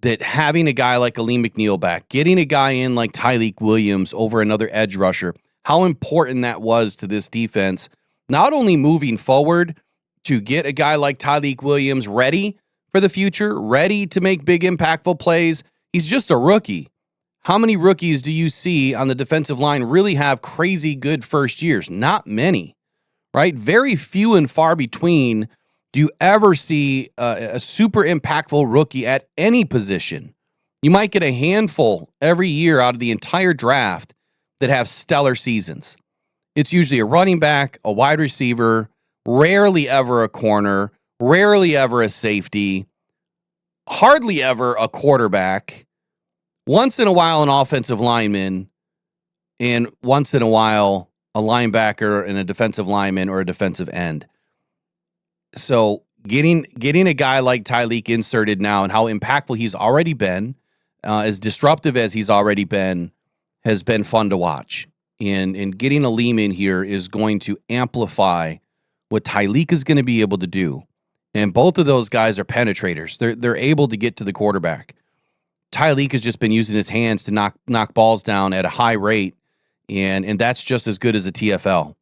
C: that having a guy like Aleem McNeel back, getting a guy in like Tyleik Williams over another edge rusher, how important that was to this defense, not only moving forward to get a guy like Tyleik Williams ready for the future, ready to make big impactful plays. He's just a rookie. How many rookies do you see on the defensive line really have crazy good first years? Not many. Right? Very few and far between do you ever see a super impactful rookie at any position. You might get a handful every year out of the entire draft that have stellar seasons. It's usually a running back, a wide receiver, rarely ever a corner, rarely ever a safety, hardly ever a quarterback, once in a while an offensive lineman, and once in a while a linebacker and a defensive lineman or a defensive end. So getting a guy like Tyleik inserted now and how impactful he's already been, as disruptive as he's already been, has been fun to watch. And getting Aleem in here is going to amplify what Tyleik is going to be able to do. And both of those guys are penetrators. They're able to get to the quarterback. Tyleik has just been using his hands to knock balls down at a high rate, and that's just as good as a TFL.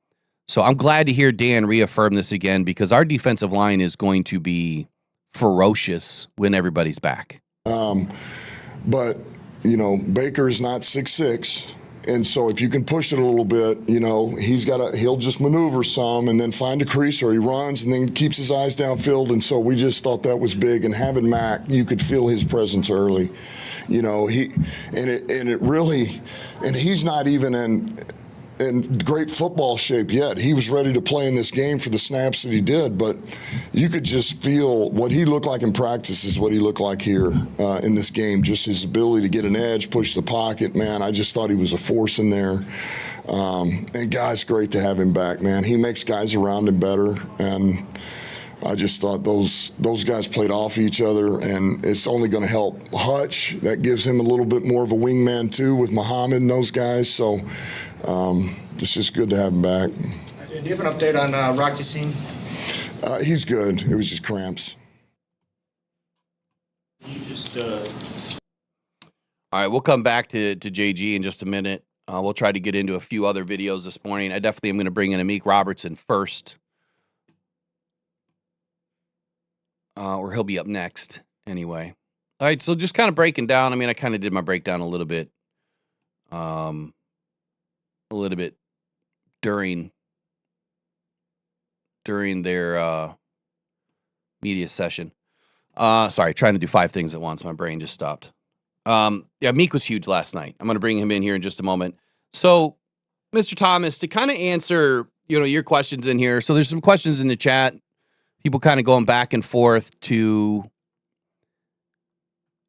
C: So I'm glad to hear Dan reaffirm this again, because our defensive line is going to be ferocious when everybody's back.
D: But, you know, Baker's not 6'6", And so if you can push it a little bit, he'll just maneuver some and then find a crease, or he runs and then keeps his eyes downfield. And so we just thought that was big. And having Mac, you could feel his presence early. He's not even in great football shape yet. He was ready to play in this game for the snaps that he did, but you could just feel what he looked like in practice is what he looked like here in this game. Just his ability to get an edge, push the pocket, man. I just thought he was a force in there. And guys, great to have him back, man. He makes guys around him better, and I just thought those guys played off each other, and it's only going to help Hutch. That gives him a little bit more of a wingman too with Muhammad and those guys. So it's just good to have him back.
M: Do you have an update on Rocky Scene?
D: He's good. It was just cramps.
E: You just
C: All right, we'll come back to JG in just a minute. We'll try to get into a few other videos this morning. I definitely am going to bring in Amik Robertson first. Or he'll be up next anyway. All right, so just kind of breaking down. I mean, I kind of did my breakdown a little bit during their media session. Sorry, trying to do 5 things at once. My brain just stopped. Meek was huge last night. I'm going to bring him in here in just a moment. So, Mr. Thomas, to kind of answer, your questions in here. So there's some questions in the chat. People kind of going back and forth to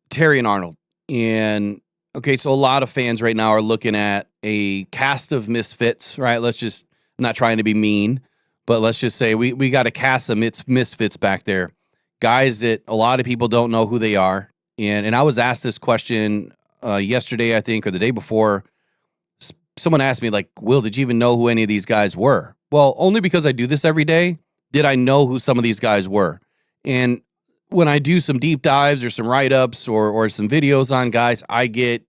C: Terry and Arnold. And, okay, so a lot of fans right now are looking at a cast of misfits, right? I'm not trying to be mean, but let's just say we got a cast of misfits back there. Guys that a lot of people don't know who they are. And I was asked this question yesterday, I think, or the day before. Someone asked me, like, Will, did you even know who any of these guys were? Well, only because I do this every day did I know who some of these guys were. And when I do some deep dives or some write-ups or some videos on guys, I get,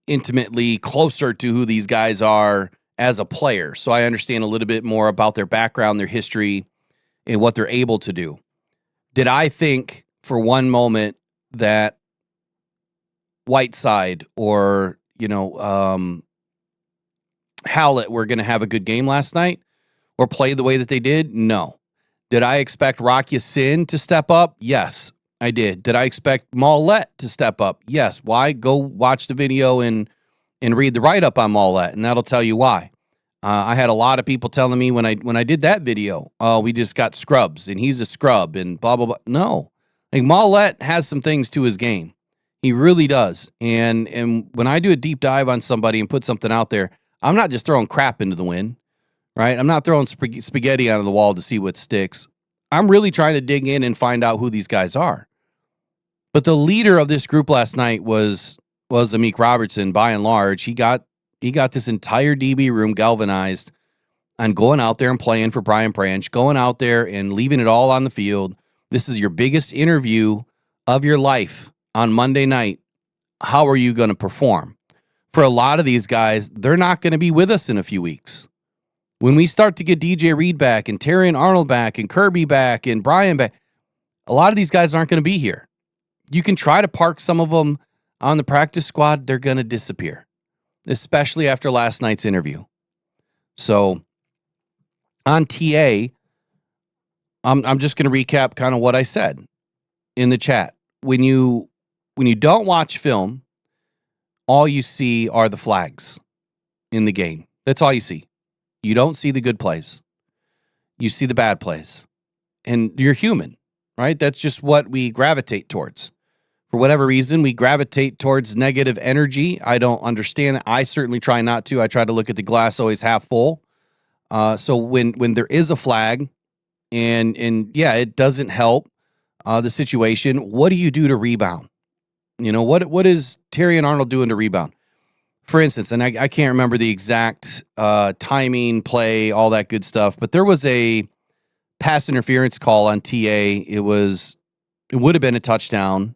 C: intimately closer to who these guys are as a player. So I understand a little bit more about their background, their history, and what they're able to do. Did I think for one moment that Whiteside or, Howlett were going to have a good game last night or play the way that they did? No. Did I expect Rocky Sin to step up? Yes, I did. Did I expect Maulette to step up? Yes. Why? Go watch the video and read the write-up on Maulette, and that'll tell you why. I had a lot of people telling me when I did that video, we just got scrubs, and he's a scrub, and blah, blah, blah. No. Like, Maulette has some things to his game. He really does. And when I do a deep dive on somebody and put something out there, I'm not just throwing crap into the wind, right? I'm not throwing spaghetti out of the wall to see what sticks. I'm really trying to dig in and find out who these guys are. But the leader of this group last night was Amik Robertson, by and large. He got this entire DB room galvanized on going out there and playing for Brian Branch, going out there and leaving it all on the field. This is your biggest interview of your life on Monday night. How are you going to perform? For a lot of these guys, they're not going to be with us in a few weeks. When we start to get DJ Reed back and Terry and Arnold back and Kirby back and Brian back, a lot of these guys aren't going to be here. You can try to park some of them on the practice squad. They're going to disappear, especially after last night's interview. So on TA, I'm just going to recap kind of what I said in the chat. When you don't watch film, all you see are the flags in the game. That's all you see. You don't see the good plays. You see the bad plays. And you're human, right? That's just what we gravitate towards. For whatever reason, we gravitate towards negative energy. I don't understand it. I certainly try not to. I try to look at the glass always half full. So when there is a flag, and yeah, it doesn't help the situation, what do you do to rebound? What is Terry and Arnold doing to rebound? For instance, and I can't remember the exact timing, play, all that good stuff, but there was a pass interference call on TA. It would have been a touchdown.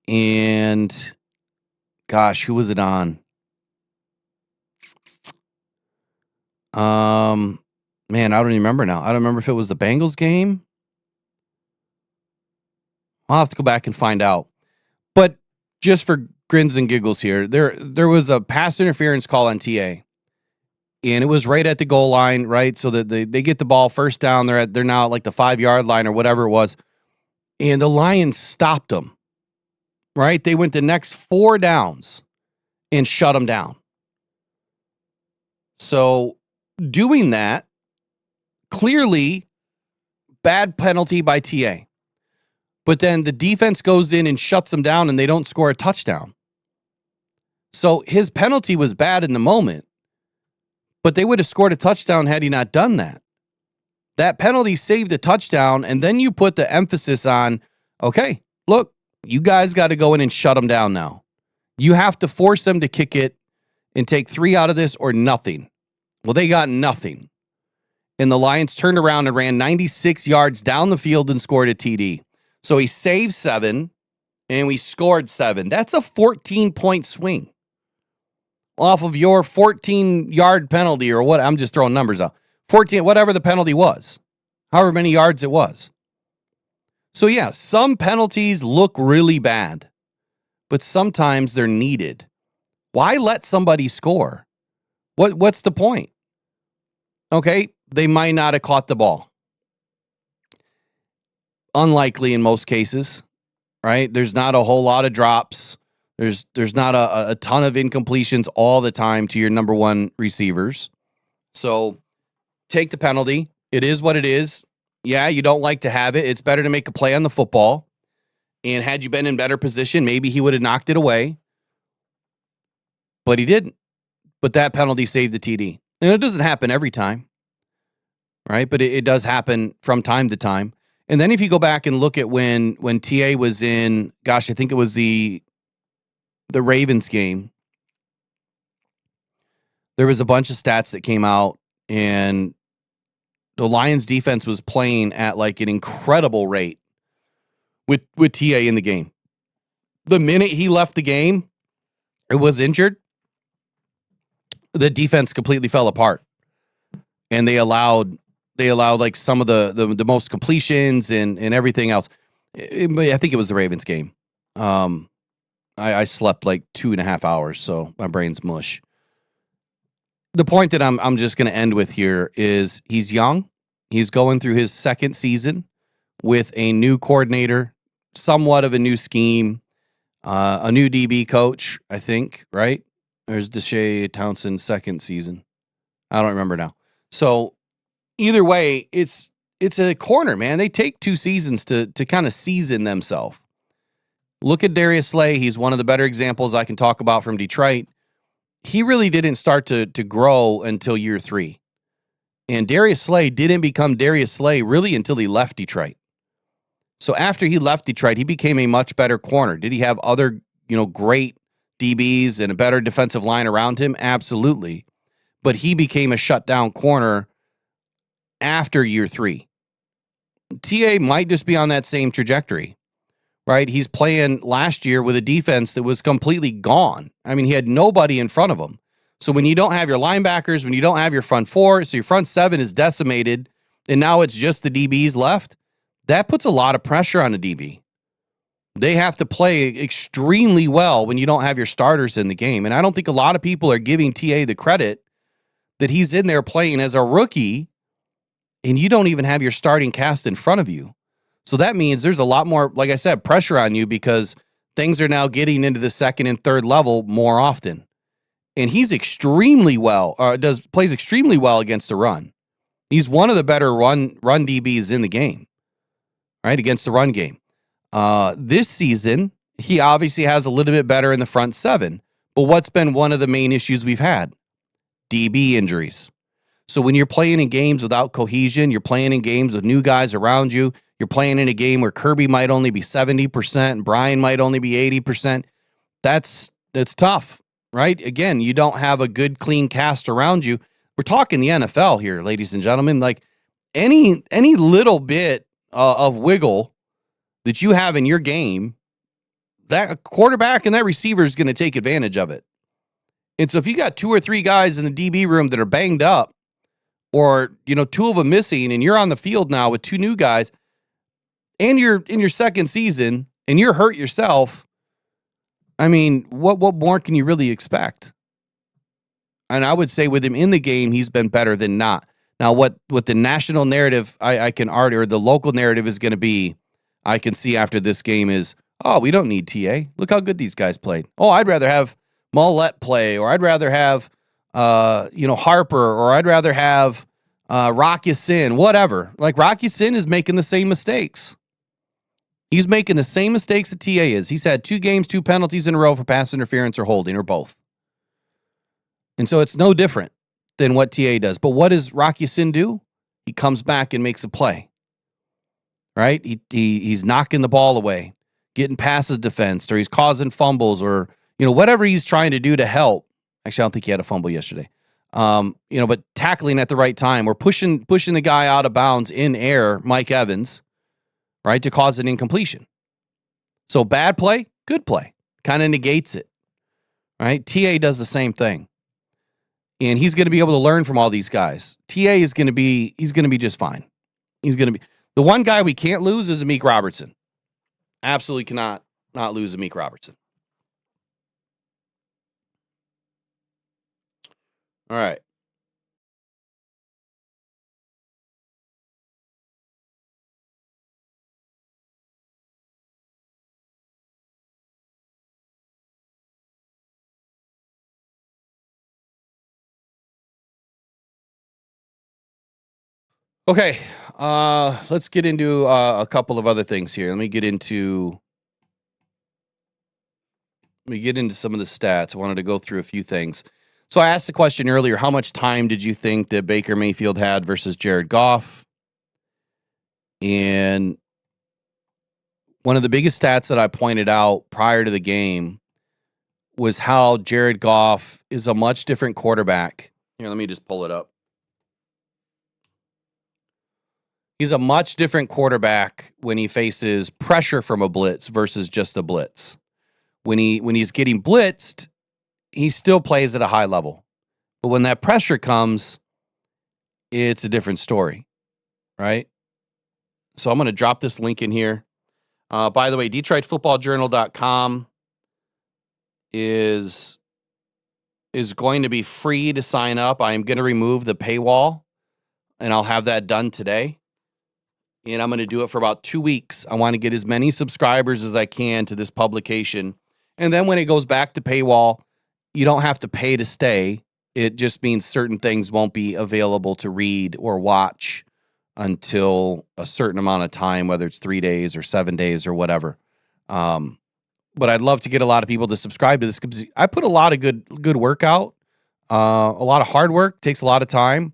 C: And gosh, who was it on? Man, I don't even remember now. I don't remember if it was the Bengals game. I'll have to go back and find out. But just for grins and giggles here. There was a pass interference call on TA, and it was right at the goal line, right? So that they get the ball first down. They're now at like the 5-yard line or whatever it was, and the Lions stopped them. Right? They went the next 4 downs and shut them down. So doing that, clearly bad penalty by TA. But then the defense goes in and shuts them down and they don't score a touchdown. So his penalty was bad in the moment, but they would have scored a touchdown had he not done that. That penalty saved the touchdown, and then you put the emphasis on, okay, look, you guys got to go in and shut them down now. You have to force them to kick it and take 3 out of this or nothing. Well, they got nothing. And the Lions turned around and ran 96 yards down the field and scored a TD. So he saved 7, and we scored 7. That's a 14-point swing off of your 14-yard penalty or what. I'm just throwing numbers out. 14, whatever the penalty was, however many yards it was. So yeah, some penalties look really bad, but sometimes they're needed. Why let somebody score? What's the point? Okay, they might not have caught the ball. Unlikely in most cases, right? There's not a whole lot of drops. There's not a ton of incompletions all the time to your number 1 receivers. So take the penalty. It is what it is. Yeah, you don't like to have it. It's better to make a play on the football. And had you been in better position, maybe he would have knocked it away. But he didn't. But that penalty saved the TD. And it doesn't happen every time, right? But it does happen from time to time. And then if you go back and look at when TA was in, gosh, I think it was the Ravens game, there was a bunch of stats that came out, and the Lions defense was playing at like an incredible rate with TA in the game. The minute he left the game, it was injured, the defense completely fell apart. And they allowed like some of the most completions and everything else. I think it was the Ravens game. I slept like 2.5 hours, so my brain's mush. The point that I'm just going to end with here is he's young. He's going through his 2nd season with a new coordinator, somewhat of a new scheme, a new DB coach, I think, right? There's Deshae Townsend's 2nd season. I don't remember now. So either way, it's a corner, man. They take 2 seasons to kind of season themselves. Look at Darius Slay. He's one of the better examples I can talk about from Detroit. He really didn't start to grow until year 3. And Darius Slay didn't become Darius Slay really until he left Detroit. So after he left Detroit, he became a much better corner. Did he have other, great DBs and a better defensive line around him? Absolutely. But he became a shutdown corner after year 3. TA might just be on that same trajectory, right? He's playing last year with a defense that was completely gone. I mean, he had nobody in front of him. So when you don't have your linebackers, when you don't have your front 4, so your front 7 is decimated, and now it's just the DBs left, that puts a lot of pressure on a DB. They have to play extremely well when you don't have your starters in the game. And I don't think a lot of people are giving TA the credit that he's in there playing as a rookie, and you don't even have your starting cast in front of you. So that means there's a lot more, like I said, pressure on you because things are now getting into the 2nd and 3rd level more often. And he's extremely well, plays extremely well against the run. He's one of the better run DBs in the game, right? Against the run game. This season, he obviously has a little bit better in the front 7. But what's been one of the main issues we've had? DB injuries. So when you're playing in games without cohesion, you're playing in games with new guys around you, you're playing in a game where Kirby might only be 70% and Brian might only be 80%. That's tough. Right? Again, you don't have a good, clean cast around you. We're talking the NFL here, ladies and gentlemen. Like any little bit of wiggle that you have in your game, that quarterback and that receiver is going to take advantage of it. And so if you got 2 or 3 guys in the DB room that are banged up, or 2 of them missing, and you're on the field now with 2 new guys, and you're in your 2nd season and you're hurt yourself, I mean, what more can you really expect? And I would say with him in the game, he's been better than not. Now, what the national narrative I can argue, or the local narrative is going to be, I can see after this game is, oh, we don't need TA. Look how good these guys played. Oh, I'd rather have Mollett play, or I'd rather have Harper, or I'd rather have Rocky Sin, whatever. Like, Rocky Sin is making the same mistakes. He's making the same mistakes that TA is. He's had 2 games, 2 penalties in a row for pass interference or holding, or both. And so it's no different than what TA does. But what does Rocky Sin do? He comes back and makes a play. Right? He's knocking the ball away, getting past his defense, or he's causing fumbles, or whatever he's trying to do to help. Actually, I don't think he had a fumble yesterday. But tackling at the right time, or pushing the guy out of bounds in air, Mike Evans, right, to cause an incompletion. So bad play, good play, kind of negates it. Right? TA does the same thing. And he's going to be able to learn from all these guys. TA is going to be just fine. He's going to be the one guy we can't lose is Amik Robertson. Absolutely cannot not lose Amik Robertson. All right. Okay, let's get into a couple of other things here. Let me get into some of the stats. I wanted to go through a few things. So I asked the question earlier, how much time did you think that Baker Mayfield had versus Jared Goff? And one of the biggest stats that I pointed out prior to the game was how Jared Goff is a much different quarterback. Here, let me just pull it up. He's a much different quarterback when he faces pressure from a blitz versus just a blitz. When he's getting blitzed, he still plays at a high level. But when that pressure comes, it's a different story, right? So I'm going to drop this link in here. By the way, DetroitFootballJournal.com is going to be free to sign up. I am going to remove the paywall, and I'll have that done today. And I'm going to do it for about 2 weeks. I want to get as many subscribers as I can to this publication. And then when it goes back to paywall, you don't have to pay to stay. It just means certain things won't be available to read or watch until a certain amount of time, whether it's 3 days or 7 days or whatever. But I'd love to get a lot of people to subscribe to this because I put a lot of good work out. A lot of hard work, takes a lot of time.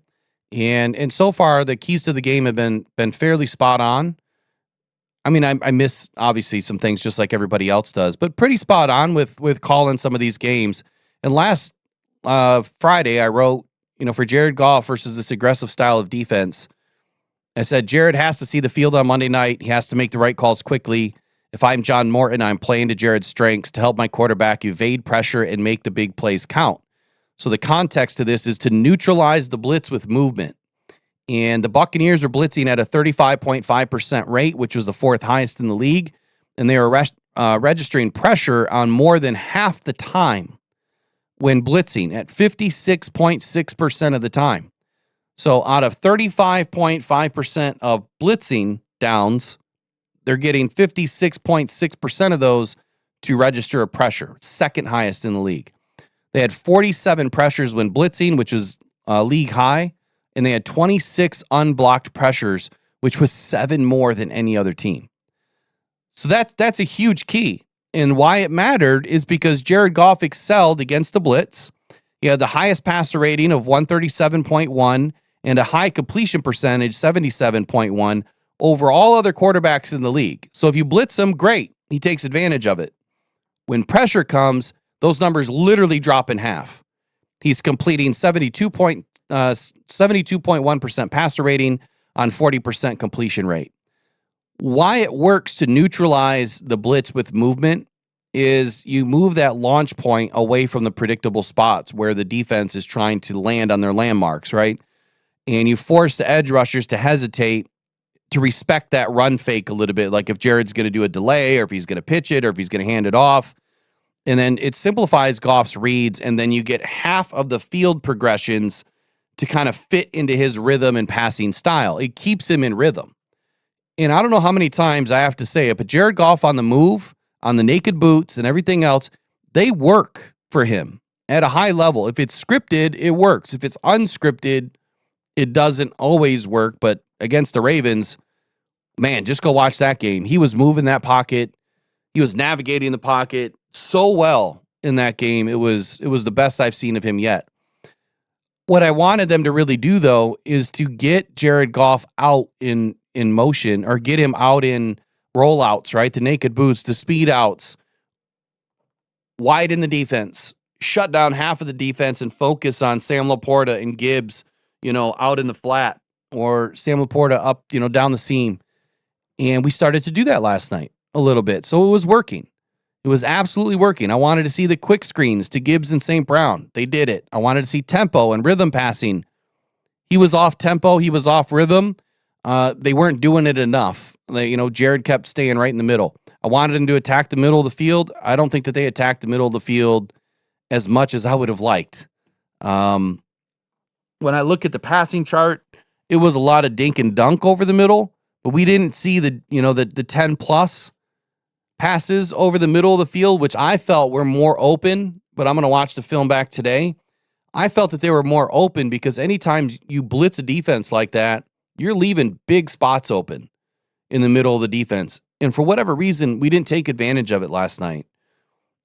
C: And so far, the keys to the game have been fairly spot on. I mean, I miss, obviously, some things just like everybody else does, but pretty spot on with calling some of these games. And last Friday, I wrote, for Jared Goff versus this aggressive style of defense, I said, Jared has to see the field on Monday night. He has to make the right calls quickly. If I'm John Morton, I'm playing to Jared's strengths to help my quarterback evade pressure and make the big plays count. So the context to this is to neutralize the blitz with movement. And the Buccaneers are blitzing at a 35.5% rate, which was the 4th highest in the league. And they are registering pressure on more than half the time when blitzing at 56.6% of the time. So out of 35.5% of blitzing downs, they're getting 56.6% of those to register a pressure, 2nd highest in the league. They had 47 pressures when blitzing, which was league high, and they had 26 unblocked pressures, which was 7 more than any other team. So that's a huge key. And why it mattered is because Jared Goff excelled against the blitz. He had the highest passer rating of 137.1 and a high completion percentage, 77.1, over all other quarterbacks in the league. So if you blitz him, great. He takes advantage of it. When pressure comes, those numbers literally drop in half. He's completing 72.1% passer rating on 40% completion rate. Why it works to neutralize the blitz with movement is you move that launch point away from the predictable spots where the defense is trying to land on their landmarks, right? And you force the edge rushers to hesitate, to respect that run fake a little bit, like if Jared's going to do a delay or if he's going to pitch it or if he's going to hand it off. And then it simplifies Goff's reads, and then you get half of the field progressions to kind of fit into his rhythm and passing style. It keeps him in rhythm. And I don't know how many times I have to say it, but Jared Goff on the move, on the naked boots and everything else, they work for him at a high level. If it's scripted, it works. If it's unscripted, it doesn't always work. But against the Ravens, man, just go watch that game. He was moving that pocket. He was navigating the pocket so well in that game. It was the best I've seen of him yet. What I wanted them to really do, though, is to get Jared Goff out in motion, or get him out in rollouts, right? The naked boots, the speed outs, widen the defense, shut down half of the defense and focus on Sam Laporta and Gibbs, out in the flat, or Sam Laporta up, down the seam. And we started to do that last night a little bit. So it was working. It was absolutely working. I wanted to see the quick screens to Gibbs and St. Brown. They did it. I wanted to see tempo and rhythm passing. He was off tempo. He was off rhythm. They weren't doing it enough. Jared kept staying right in the middle. I wanted him to attack the middle of the field. I don't think that they attacked the middle of the field as much as I would have liked. When I look at the passing chart, it was a lot of dink and dunk over the middle, but we didn't see the 10 plus passes over the middle of the field, which I felt were more open, but I'm going to watch the film back today. I felt that they were more open because anytime you blitz a defense like that, you're leaving big spots open in the middle of the defense. And for whatever reason, we didn't take advantage of it last night.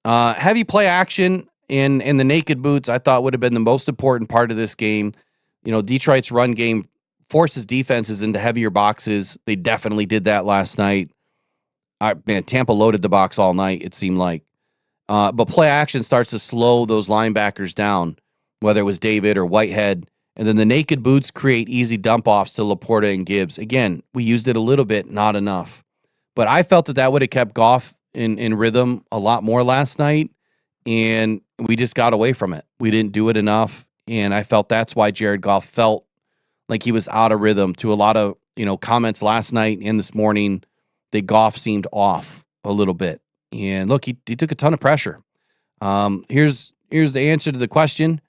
C: Heavy play action and the naked boots, I thought would have been the most important part of this game. Detroit's run game forces defenses into heavier boxes. They definitely did that last night. Tampa loaded the box all night, it seemed like. But play action starts to slow those linebackers down, whether it was David or Whitehead. And then the naked boots create easy dump-offs to Laporta and Gibbs. Again, we used it a little bit, not enough. But I felt that would have kept Goff in rhythm a lot more last night, and we just got away from it. We didn't do it enough, and I felt that's why Jared Goff felt like he was out of rhythm. To a lot of comments last night and this morning, that Goff seemed off a little bit. And look, he took a ton of pressure. Here's the answer to the question.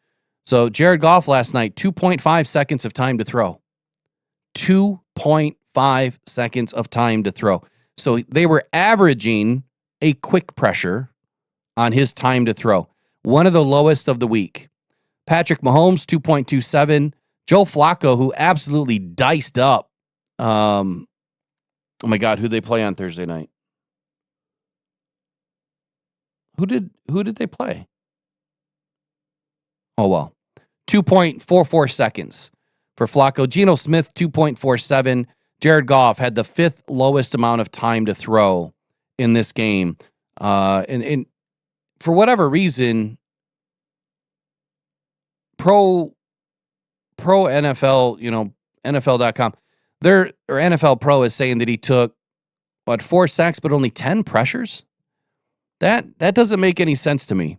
C: So Jared Goff last night, 2.5 seconds of time to throw. 2.5 seconds of time to throw. So they were averaging a quick pressure on his time to throw. One of the lowest of the week. Patrick Mahomes, 2.27. Joe Flacco, who absolutely diced up. Oh my God, who they play on Thursday night? Who did they play? Oh, well. 2.44 seconds for Flacco. Geno Smith, 2.47. Jared Goff had the fifth lowest amount of time to throw in this game. And for whatever reason, pro NFL, NFL.com, or NFL Pro is saying that he took, 4 sacks, but only 10 pressures? That doesn't make any sense to me.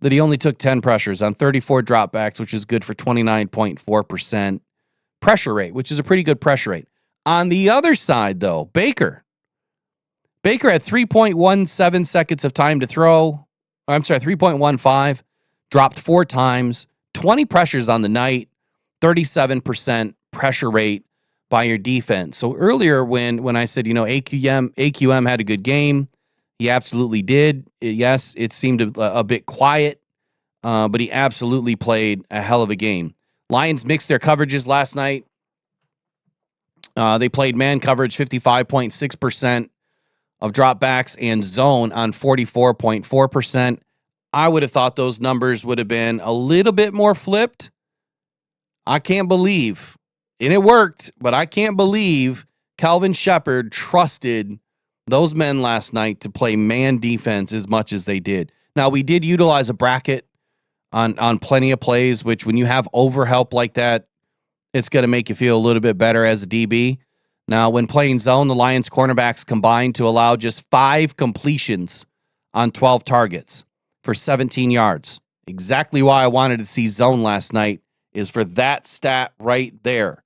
C: That he only took 10 pressures on 34 dropbacks, which is good for 29.4% pressure rate, which is a pretty good pressure rate. On the other side, though, Baker had 3.17 seconds of time to throw. I'm sorry, 3.15, dropped 4 times, 20 pressures on the night, 37% pressure rate by your defense. So earlier when I said, AQM had a good game, he absolutely did. Yes, it seemed a bit quiet, but he absolutely played a hell of a game. Lions mixed their coverages last night. They played man coverage 55.6% of dropbacks and zone on 44.4%. I would have thought those numbers would have been a little bit more flipped. I can't believe, and it worked, but I can't believe Calvin Shepard trusted those men last night to play man defense as much as they did. Now, we did utilize a bracket on plenty of plays, which when you have overhelp like that, it's going to make you feel a little bit better as a DB. Now, when playing zone, the Lions cornerbacks combined to allow just 5 completions on 12 targets for 17 yards. Exactly why I wanted to see zone last night is for that stat right there.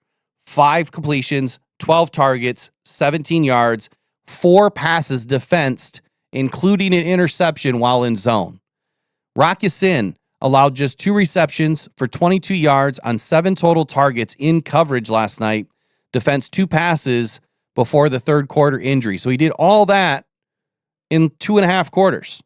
C: 5 completions, 12 targets, 17 yards, 4 passes defensed, including an interception while in zone. Rock Ya-Sin allowed just 2 receptions for 22 yards on 7 total targets in coverage last night. Defense 2 passes before the third quarter injury. So he did all that in 2.5 quarters.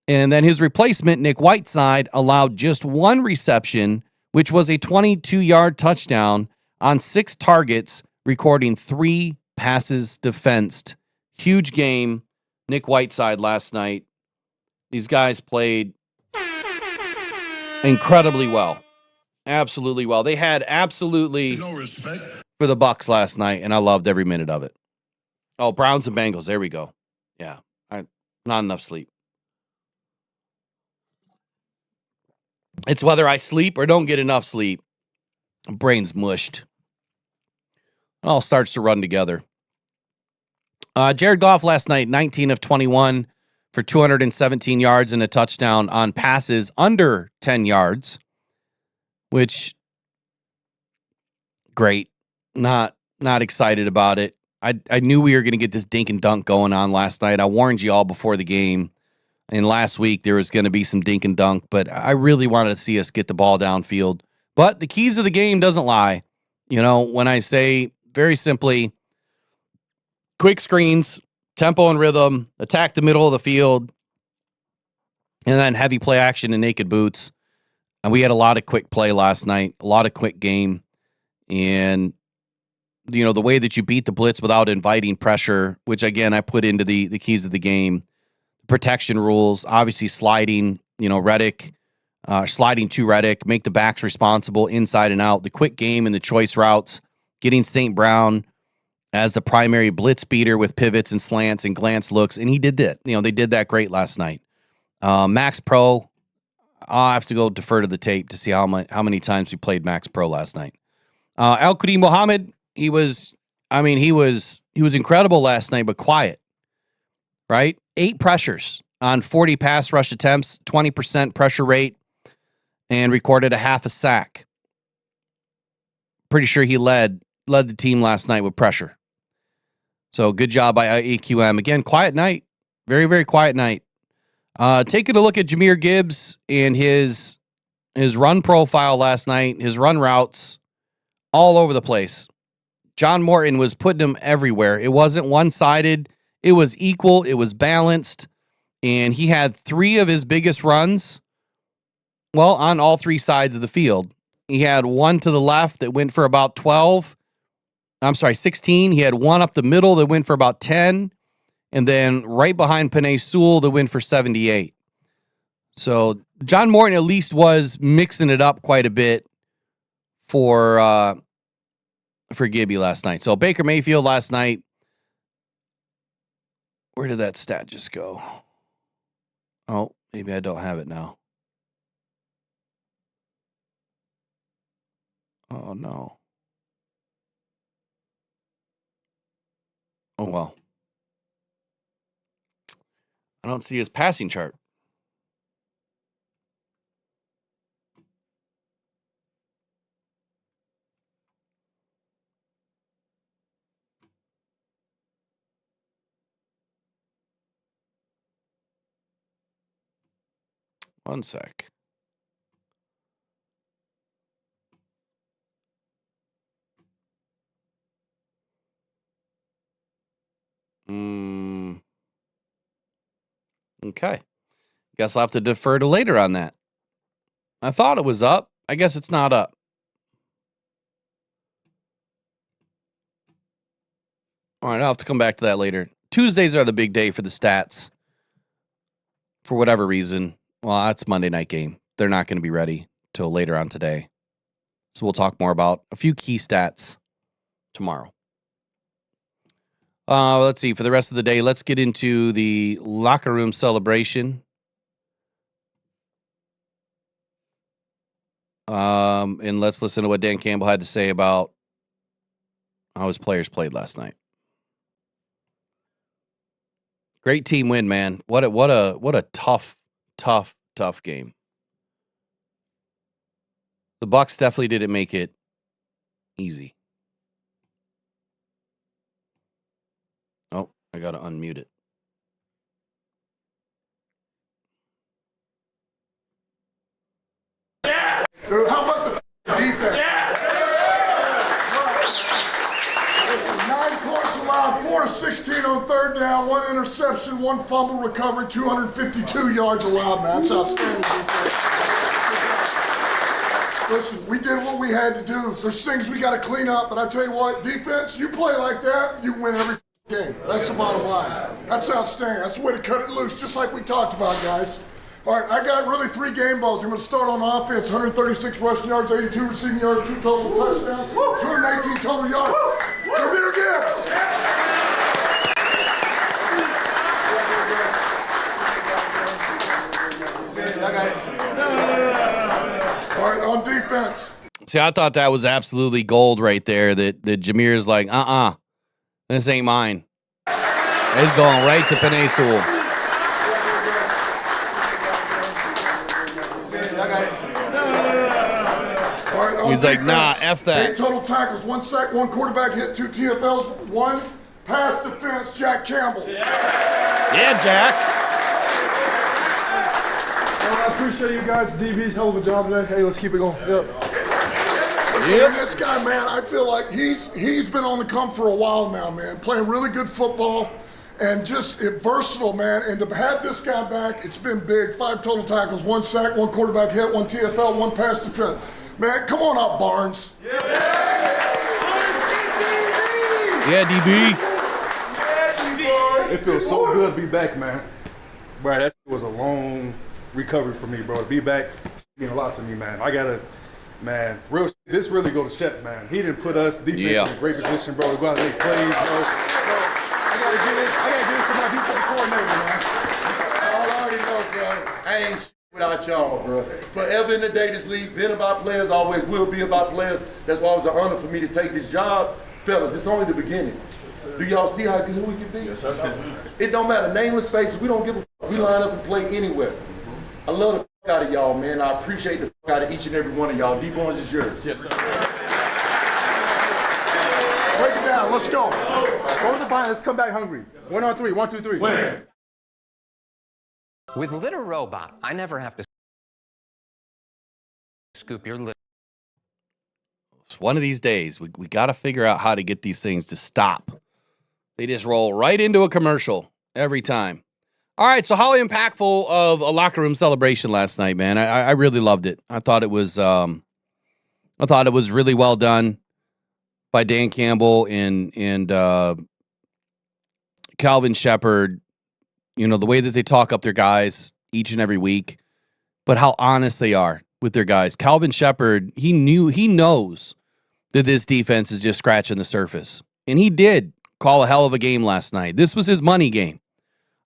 C: And then his replacement, Nick Whiteside, allowed just 1 reception, which was a 22-yard touchdown on 6 targets, recording 3 passes defensed. Huge game. Nick Whiteside last night. These guys played incredibly well. Absolutely well. They had absolutely no respect for the Bucs last night, and I loved every minute of it. Oh, Browns and Bengals. There we go. Yeah. Not enough sleep. It's whether I sleep or don't get enough sleep. Brain's mushed. It all starts to run together. Jared Goff last night, 19 of 21 for 217 yards and a touchdown on passes under 10 yards, which, great. Not excited about it. I knew we were going to get this dink and dunk going on last night. I warned you all before the game. And last week, there was going to be some dink and dunk, but I really wanted to see us get the ball downfield. But the keys of the game doesn't lie. You know, when I say very simply, quick screens, tempo and rhythm, attack the middle of the field, and then heavy play action and naked boots. And we had a lot of quick play last night, a lot of quick game. And, you know, the way that you beat the blitz without inviting pressure, which, again, I put into the keys of the game. Protection rules, obviously sliding, Reddick, sliding to Reddick, make the backs responsible inside and out, the quick game and the choice routes, getting St. Brown as the primary blitz beater with pivots and slants and glance looks, and he did that. They did that great last night. Max Pro, I'll have to go defer to the tape to see how many times we played Max Pro last night. Al-Qadim Muhammad, he was incredible last night, but quiet, right? 8 pressures on 40 pass rush attempts, 20% pressure rate, and recorded a half a sack. Pretty sure he led the team last night with pressure. So good job by EQM. Again, quiet night. Very, very quiet night. Taking a look at Jahmyr Gibbs and his run profile last night, his run routes, all over the place. John Morton was putting them everywhere. It wasn't one-sided. It was equal. It was balanced. And he had 3 of his biggest runs, on all 3 sides of the field. He had one to the left that went for about 16. He had one up the middle that went for about 10. And then right behind Penei Sewell that went for 78. So John Morton at least was mixing it up quite a bit for Gibby last night. So Baker Mayfield last night, where did that stat just go? Oh, maybe I don't have it now. Oh, no. Oh, well. I don't see his passing chart. One sec. Okay. Guess I'll have to defer to later on that. I thought it was up. I guess it's not up. All right, I'll have to come back to that later. Tuesdays are the big day for the stats. For whatever reason. Well, that's Monday night game. They're not going to be ready till later on today. So we'll talk more about a few key stats tomorrow. Let's see. For the rest of the day, let's get into the locker room celebration. And let's listen to what Dan Campbell had to say about how his players played last night. Great team win, man. What a tough game. The Bucs definitely didn't make it easy. Oh, I gotta unmute it.
D: 16 on third down, 1 interception, 1 fumble recovery, 252 yards allowed, man. That's outstanding defense. Listen, we did what we had to do. There's things we got to clean up, but I tell you what, defense, you play like that, you win every game. That's the bottom line. That's outstanding. That's the way to cut it loose, just like we talked about, guys. All right, I got really 3 game balls. I'm going to start on offense. 136 rushing yards, 82 receiving yards, 2 total touchdowns, 218 total yards. Jameson Gibbs. All right, on defense.
C: See, I thought that was absolutely gold right there, that Jameer's like, this ain't mine. It's going right to Penei Sewell. He's like, nah, F that.
D: 8 total tackles, 1 sack, 1 quarterback hit, 2 TFLs, 1 pass defense, Jack Campbell.
C: Yeah, Jack.
N: Well, I appreciate you guys. DB's hell of a job today. Hey, let's keep it going. Yep.
D: Listen, this guy, man, I feel like he's been on the come for a while now, man. Playing really good football and just versatile, man. And to have this guy back, it's been big. 5 total tackles, 1 sack, 1 quarterback hit, 1 TFL, 1 pass defense. Man, come on up, Barnes.
C: Yeah, DB.
N: It feels so good to be back, man. Bro, that was a long recovery for me, bro. To be back means a lot to me, man. I gotta, man, this really go to Shep, man. He didn't put us defense in a great position, bro. We gotta make plays, bro. I gotta give this to my defensive coordinator, man.
O: Y'all already know, bro. I ain't shit without y'all, bro. Forever in the day, this league been about players, always will be about players. That's why it was an honor for me to take this job. Fellas, this is only the beginning. Do y'all see how good we can be? Yes, sir. It don't matter. Nameless faces, we don't give a fuck. We line up and play anywhere. I love the fuck out of y'all, man. I appreciate the fuck out of each and every one of y'all. D-Bones is yours. Yes, sir.
D: Break it down. Let's go.
N: Go to the line. Let's come back hungry. 1 on 3. 1, 2, 3. Win.
P: With Litter Robot, I never have to scoop your litter.
C: One of these days, we got to figure out how to get these things to stop. They just roll right into a commercial every time. All right, so how impactful of a locker room celebration last night, man? I really loved it. I thought it was really well done by Dan Campbell and Calvin Shepard. You know, the way that they talk up their guys each and every week, but how honest they are with their guys. Calvin Shepard, he knows that this defense is just scratching the surface. And he did call a hell of a game last night. This was his money game.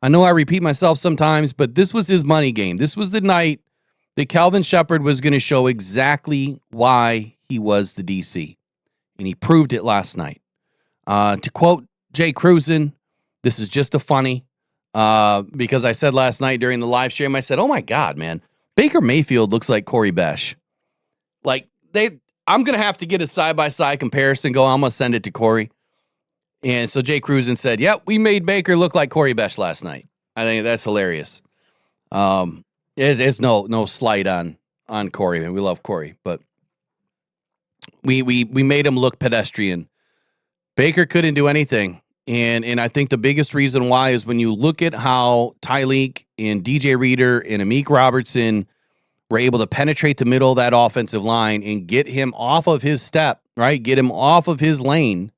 C: I know I repeat myself sometimes, but this was his money game. This was the night that Calvin Shepard was going to show exactly why he was the DC. And he proved it last night. To quote Jay Cruzen, this is just a funny, because I said last night during the live stream, I said, oh my God, man, Baker Mayfield looks like Corey Besh. Like, I'm going to have to get a side-by-side comparison going. I'm going to send it to Corey. And so Jay Cruzen said, yep, we made Baker look like Corey Besh last night. I think that's hilarious. It's no slight on Corey, man. We love Corey, but we made him look pedestrian. Baker couldn't do anything. And I think the biggest reason why is when you look at how Tyleek and DJ Reader and Amik Robertson were able to penetrate the middle of that offensive line and get him off of his step, right? Get him off of his lane.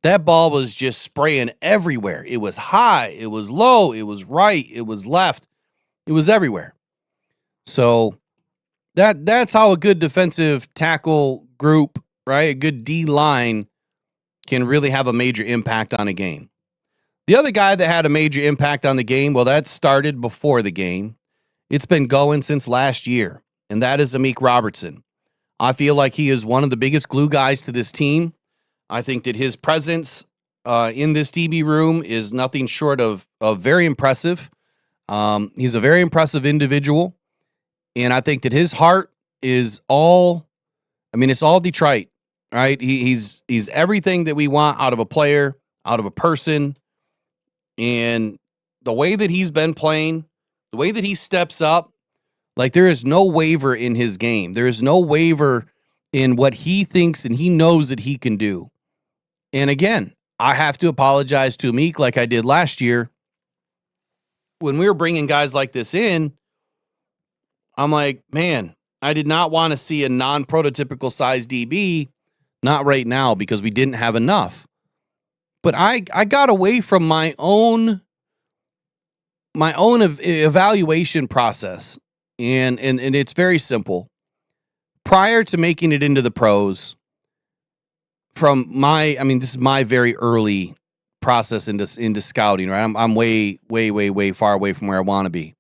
C: That ball was just spraying everywhere. It was high, it was low, it was right, it was left. It was everywhere. So that's how a good defensive tackle group, right? A good D line can really have a major impact on a game. The other guy that had a major impact on the game, well, that started before the game. It's been going since last year, and that is Amik Robertson. I feel like he is one of the biggest glue guys to this team. I think that his presence in this DB room is nothing short of very impressive. He's a very impressive individual, and I think that his heart is all, it's all Detroit, right? He's everything that we want out of a player, out of a person, and the way that he's been playing, the way that he steps up, like there is no waver in his game. There is no waver in what he thinks and he knows that he can do. And again, I have to apologize to Amik like I did last year. When we were bringing guys like this in, I'm like, man, I did not want to see a non-prototypical size DB, not right now because we didn't have enough. But I got away from my own evaluation process, and it's very simple. Prior to making it into the pros, this is my very early process into scouting, right? I'm way far away from where I want to be.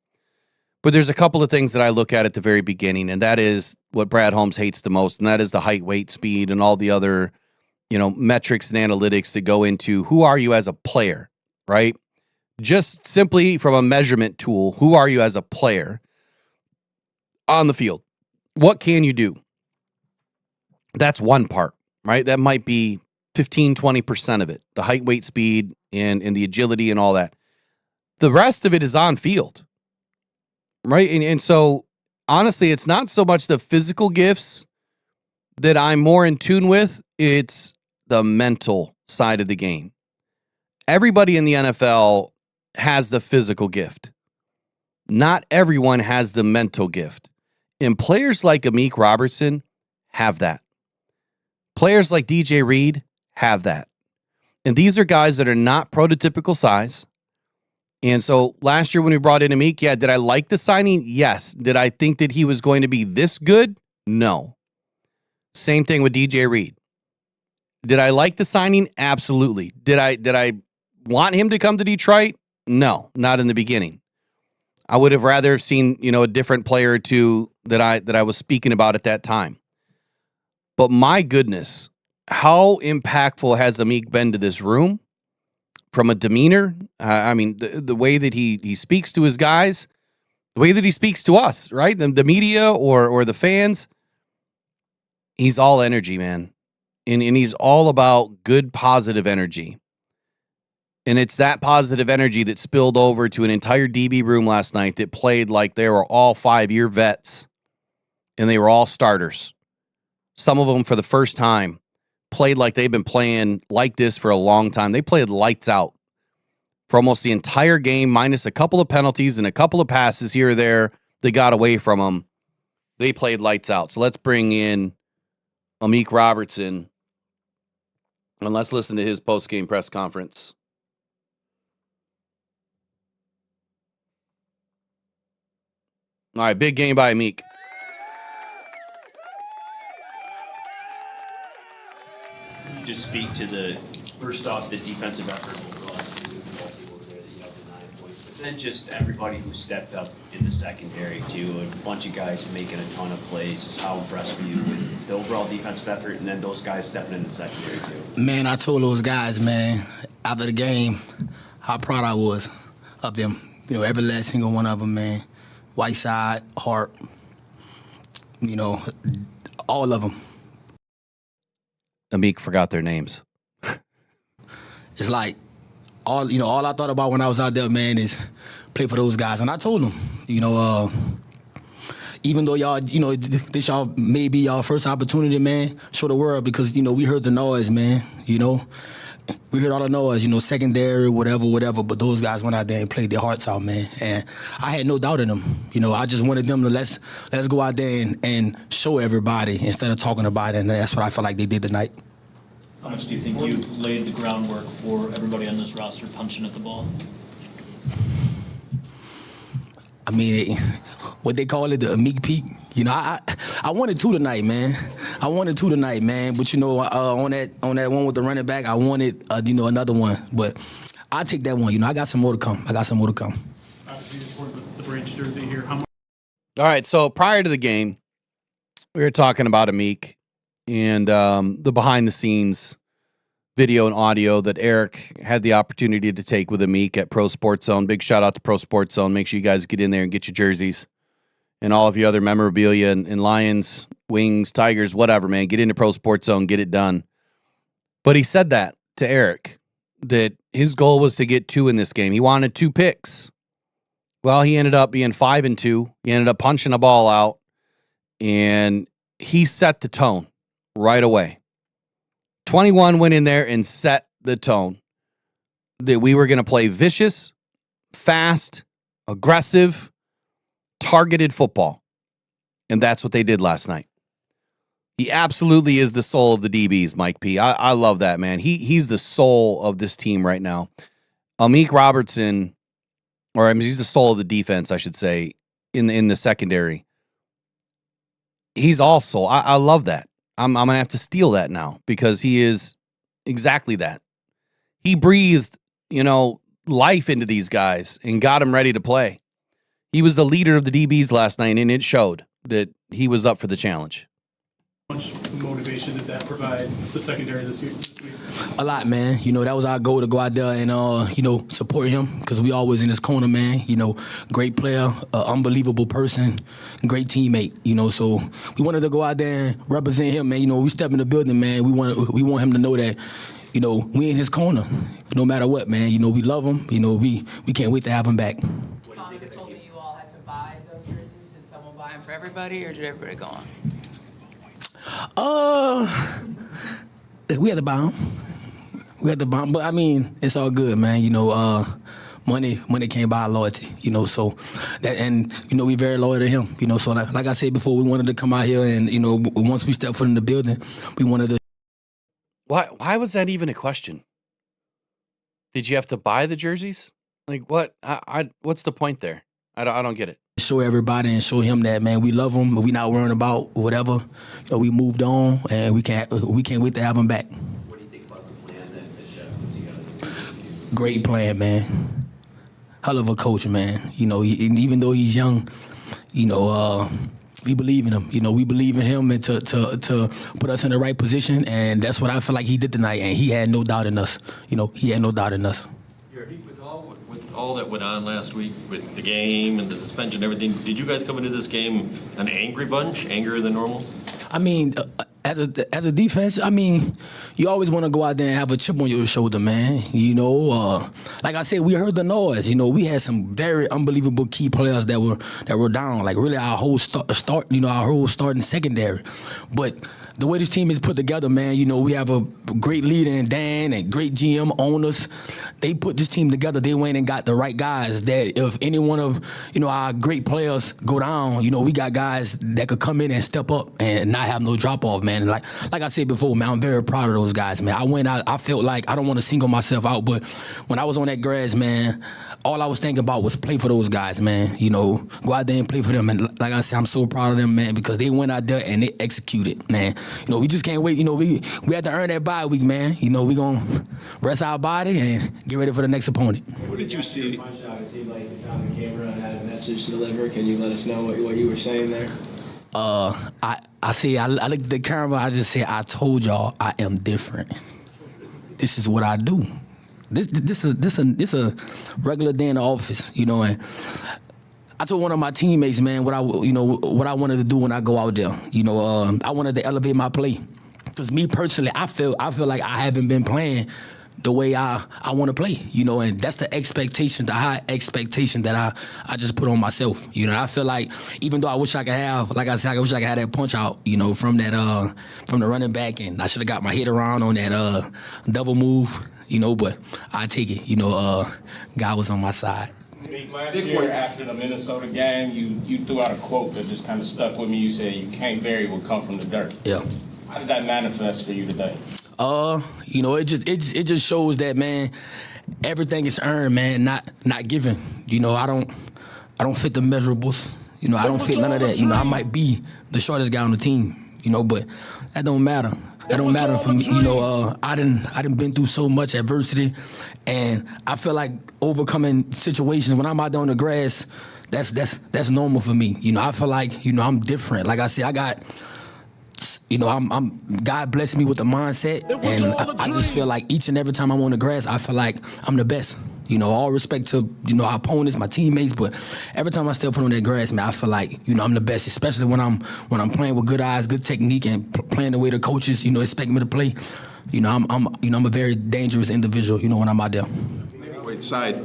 C: But there's a couple of things that I look at the very beginning, and that is what Brad Holmes hates the most, and that is the height, weight, speed, and all the other, metrics and analytics that go into who are you as a player, right? Just simply from a measurement tool, who are you as a player on the field? What can you do? That's one part, right? That might be 15, 20% of it, the height, weight, speed, and the agility and all that. The rest of it is on field, right? And so, honestly, it's not so much the physical gifts that I'm more in tune with. It's the mental side of the game. Everybody in the NFL has the physical gift. Not everyone has the mental gift. And players like Amik Robertson have that. Players like DJ Reed have that. And these are guys that are not prototypical size. And so last year when we brought in Amik, did I like the signing? Yes. Did I think that he was going to be this good? No. Same thing with DJ Reed. Did I like the signing? Absolutely. Did I want him to come to Detroit? No, not in the beginning. I would have rather seen, a different player or two that I was speaking about at that time. But my goodness, how impactful has Amik been to this room? From a demeanor, the way that he speaks to his guys, the way that he speaks to us, right? The media or the fans. He's all energy, man. And he's all about good, positive energy. And it's that positive energy that spilled over to an entire DB room last night that played like they were all 5-year vets. And they were all starters. Some of them for the first time played like they've been playing like this for a long time. They played lights out for almost the entire game, minus a couple of penalties and a couple of passes here or there that got away from them. They played lights out. So let's bring in Amik Robertson, and let's listen to his post-game press conference. All right, big game by Amik.
E: Just speak to the defensive effort overall. But then just everybody who stepped up in the secondary too, a bunch of guys making a ton of plays. Just how impressed were you with the overall defensive effort, and then those guys stepping in the secondary too?
B: Man, I told those guys, man, after the game, how proud I was of them. Every last single one of them, man. Whiteside, Hart, all of them.
C: Amik forgot their names.
B: It's like all I thought about when I was out there, man, is play for those guys. And I told them, even though y'all, this y'all may be y'all first opportunity, man, show the world, because we heard the noise, man. We heard all the noise, secondary, whatever. But those guys went out there and played their hearts out, man. And I had no doubt in them. I just wanted them to let's go out there and show everybody instead of talking about it. And that's what I felt like they did tonight.
Q: How much do you think you laid the groundwork for everybody on this roster punching at the ball?
B: What they call it, the Amik peak. I wanted two tonight, man. But on that one with the running back, I wanted another one. But I take that one. I got some more to come.
I: Obviously, you just wore the Braves jersey here. All
C: right, so prior to the game, we were talking about Amik and the behind-the-scenes video and audio that Eric had the opportunity to take with Amik at Pro Sports Zone. Big shout out to Pro Sports Zone. Make sure you guys get in there and get your jerseys and all of your other memorabilia and Lions, Wings, Tigers, whatever, man. Get into Pro Sports Zone, get it done. But he said that to Eric, that his goal was to get 2 in this game. He wanted 2 picks. Well, he ended up being 5-2. He ended up punching the ball out, and he set the tone right away. 21 went in there and set the tone that we were going to play vicious, fast, aggressive, targeted football. And that's what they did last night. He absolutely is the soul of the DBs, Mike P. I love that, man. He's the soul of this team right now. Amik Robertson, or I mean, he's the soul of the defense, I should say, in the secondary. He's also, I love that. I'm going to have to steal that now because he is exactly that. He breathed, life into these guys and got them ready to play. He was the leader of the DBs last night, and it showed that he was up for the challenge.
I: How much motivation did that provide the secondary this week?
B: A lot, man. That was our goal to go out there and, support him because we always in his corner, man. Great player, unbelievable person, great teammate, So we wanted to go out there and represent him, man. We step in the building, man. We want him to know that, we in his corner no matter what, man. We love him. We can't wait to have him back.
R: Thomas told me you all had to buy those jerseys. Did someone buy them for everybody or did everybody go on?
B: We had to buy them. But I mean, it's all good, man. Money can't buy loyalty, so that, and we very loyal to him, so like I said before, we wanted to come out here and once we step foot in the building, we wanted to.
C: Why was that even a question? Did you have to buy the jerseys? Like what? What's the point there? I don't get it.
B: Show everybody and show him that, man, we love him, but we not worrying about whatever. We moved on, and we can't wait to have him back.
E: What do you think about the plan that Shep put together?
B: Great plan, man. Hell of a coach, man. Even though he's young, we believe in him. We believe in him and to put us in the right position, and that's what I feel like he did tonight. And he had no doubt in us. He had no doubt in us.
H: With all that went on last week with the game and the suspension and everything, did you guys come into this game an angry bunch, angrier than normal?
B: I mean, as a defense, I mean, you always want to go out there and have a chip on your shoulder, man. Like I said, we heard the noise. We had some very unbelievable key players that were down. Like really, our whole our whole starting secondary. But the way this team is put together, man, we have a great leader in Dan and great GM owners. They put this team together. They went and got the right guys that if any one of, our great players go down, we got guys that could come in and step up and not have no drop-off, man. And like I said before, man, I'm very proud of those guys, man. I felt like I don't want to single myself out, but when I was on that grass, man, all I was thinking about was play for those guys, man. Go out there and play for them. And like I said, I'm so proud of them, man, because they went out there and they executed, man. We just can't wait. We had to earn that bye week, man. We going to rest our body and get ready for the next opponent.
S: What did you see? It seemed like you found the camera and had a message to deliver. Can you let us know what you were saying there?
B: I looked at the camera. I just said, I told y'all I am different. This is what I do. This a regular day in the office, and I told one of my teammates, man, what I wanted to do when I go out there. I wanted to elevate my play. Because me personally, I feel like I haven't been playing the way I want to play, and that's the expectation, the high expectation that I just put on myself. I feel like even though I wish I could have, like I said, I wish I could have that punch out, from the running back, and I should have got my head around on that double move. But I take it. God was on my side.
T: Last year after the Minnesota game, you threw out a quote that just kind of stuck with me. You said, "You can't vary what come from the dirt."
B: Yeah.
T: How did that manifest for you today?
B: It just shows that, man, everything is earned, man, not given. I don't fit the measurables. I don't fit none of that. I might be the shortest guy on the team. But that don't matter. That don't matter for me. I done been through so much adversity, and I feel like overcoming situations when I'm out there on the grass, that's normal for me. I feel like I'm different. Like I said, I got. God blessed me with the mindset, and I just feel like each and every time I'm on the grass, I feel like I'm the best. All respect to our opponents, my teammates, but every time I step on that grass, man, I feel like I'm the best. Especially when I'm playing with good eyes, good technique, and playing the way the coaches expect me to play. I'm a very dangerous individual. When I'm out there.
K: Wait, side.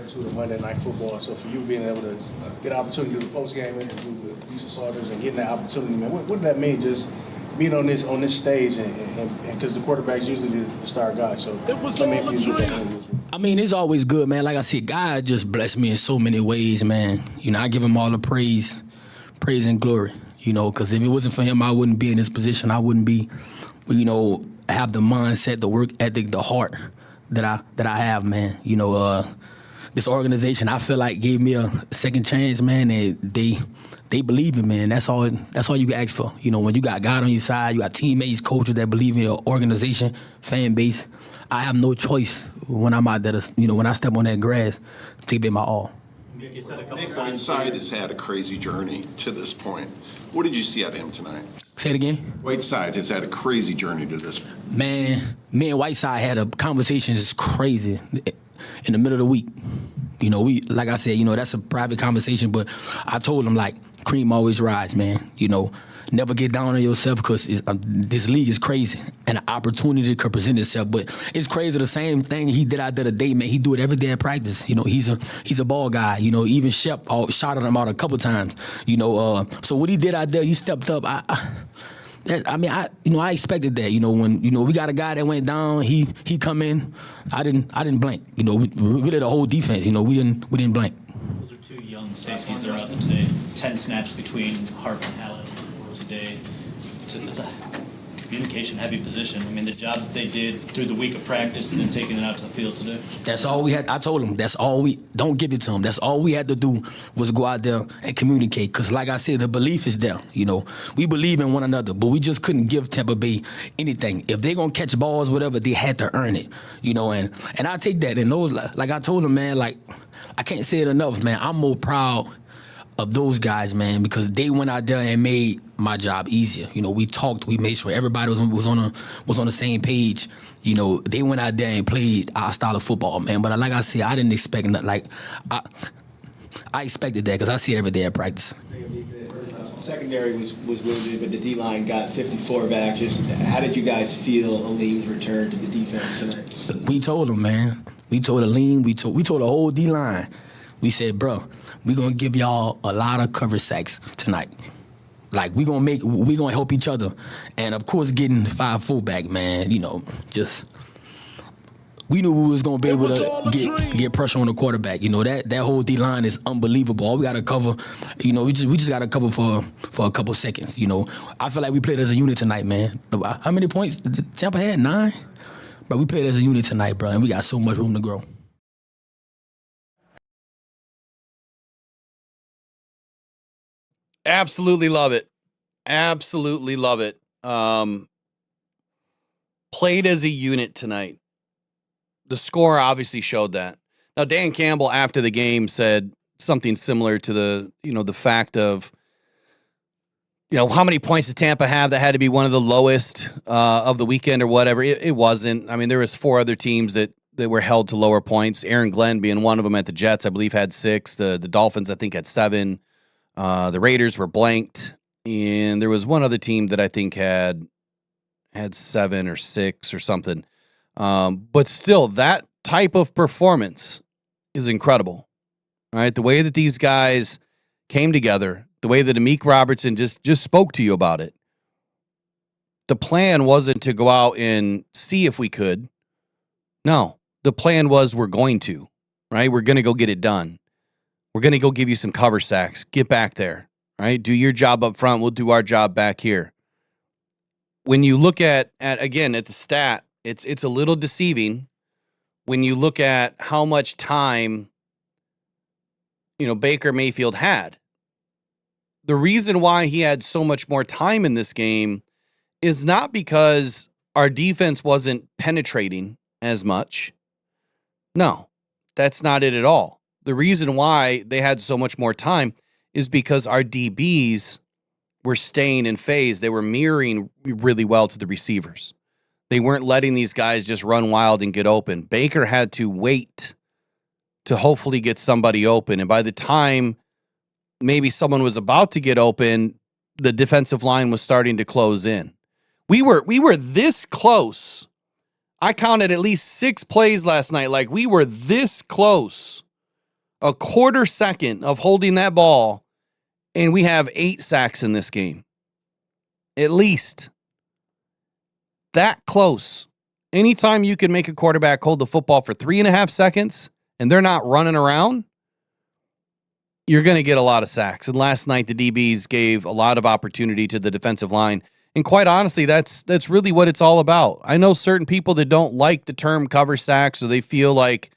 K: To the Monday Night Football. So for you being able to get an opportunity to do the post-game interview with Lisa Saunders and getting that opportunity, man, what did that mean just being on this stage, and because the quarterback's usually the star guy, so let me feel that.
B: I mean, it's always good, man. Like I said, God just blessed me in so many ways, man. You know, I give him all the praise and glory, you know, because if it wasn't for him, I wouldn't be in this position. I wouldn't be, you know, have the mindset, the work ethic, the heart that I have, man. You know, this organization, I feel like gave me a second chance, man, and they believe in me, and that's all you can ask for. You know, when you got God on your side, you got teammates, coaches that believe in your organization, fan base. I have no choice when I'm out there, you know, when I step on that grass to give it my all.
U: Nick Whiteside has had a crazy journey to this point. What did you see out of him tonight?
B: Say it again?
U: Whiteside has had a crazy journey to this point.
B: Man, me and Whiteside had a conversation that's crazy in the middle of the week. You know, like I said, you know, that's a private conversation, but I told him, like, cream always rise, man. You know, never get down on yourself because this league is crazy and an opportunity could present itself. But it's crazy, the same thing he did out there today, man. He do it every day at practice. You know, he's a ball guy. You know, even Shep shot him out a couple times. You know, so what he did out there, he stepped up. I expected that. You know, when we got a guy that went down, he come in. I didn't blink. You know, we did a whole defense. You know, we didn't blink.
Q: Those are two young safeties that are out there today. 10 snaps between Hart and Allen today. It's a communication-heavy position. I mean, the job that they did through the week of practice and then taking it out to the field today.
B: That's all we had. I told him, don't give it to him. That's all we had to do was go out there and communicate. Because like I said, the belief is there. You know, we believe in one another, but we just couldn't give Tampa Bay anything. If they're going to catch balls, whatever, they had to earn it. You know, and I take that. And those, like I told him, man, like, I can't say it enough, man. I'm more proud of those guys, man, because they went out there and made my job easier. You know, we talked, we made sure everybody was on the same page. You know, they went out there and played our style of football, man. But like I said, I didn't expect that. Like, I expected that because I see it every day at practice.
S: Secondary was really good, but the D-line got 54 back. Just how did you guys feel Aleem's return to the defense tonight?
B: We told him, man. We told Aleem, we told the whole D-line. We said, bro, we're going to give y'all a lot of cover sacks tonight. Like, we're going to help each other. And, of course, getting 5 fullback, man, you know, just, we knew we was going to be able to get pressure on the quarterback. You know, that whole D-line is unbelievable. All we got to cover, you know, we just got to cover for a couple seconds, you know. I feel like we played as a unit tonight, man. How many points did Tampa had? 9? But we played as a unit tonight, bro, and we got so much room to grow.
C: Absolutely love it. Absolutely love it. Played as a unit tonight. The score obviously showed that. Now, Dan Campbell after the game said something similar to the fact of, you know, how many points did Tampa have that had to be one of the lowest of the weekend or whatever. It wasn't. I mean, there was 4 other teams that were held to lower points. Aaron Glenn being one of them at the Jets, I believe, had 6. The Dolphins, I think, had 7. The Raiders were blanked, and there was one other team that I think had 7 or 6 or something. But still, that type of performance is incredible. All right, the way that these guys came together, the way that Amik Robertson just spoke to you about it. The plan wasn't to go out and see if we could. No, the plan was we're going to, right? We're going to go get it done. We're going to go give you some cover sacks. Get back there, right? Do your job up front. We'll do our job back here. When you look at the stat, it's a little deceiving when you look at how much time, you know, Baker Mayfield had. The reason why he had so much more time in this game is not because our defense wasn't penetrating as much. No, that's not it at all. The reason why they had so much more time is because our DBs were staying in phase. They were mirroring really well to the receivers. They weren't letting these guys just run wild and get open. Baker had to wait to hopefully get somebody open. And by the time maybe someone was about to get open, the defensive line was starting to close in. We were this close. I counted at least 6 plays last night. Like, we were this close. A quarter second of holding that ball, and we have 8 sacks in this game. At least. that close. Anytime you can make a quarterback hold the football for 3.5 seconds and they're not running around, you're going to get a lot of sacks. And last night, the DBs gave a lot of opportunity to the defensive line. And quite honestly, that's really what it's all about. I know certain people that don't like the term cover sacks, or they feel like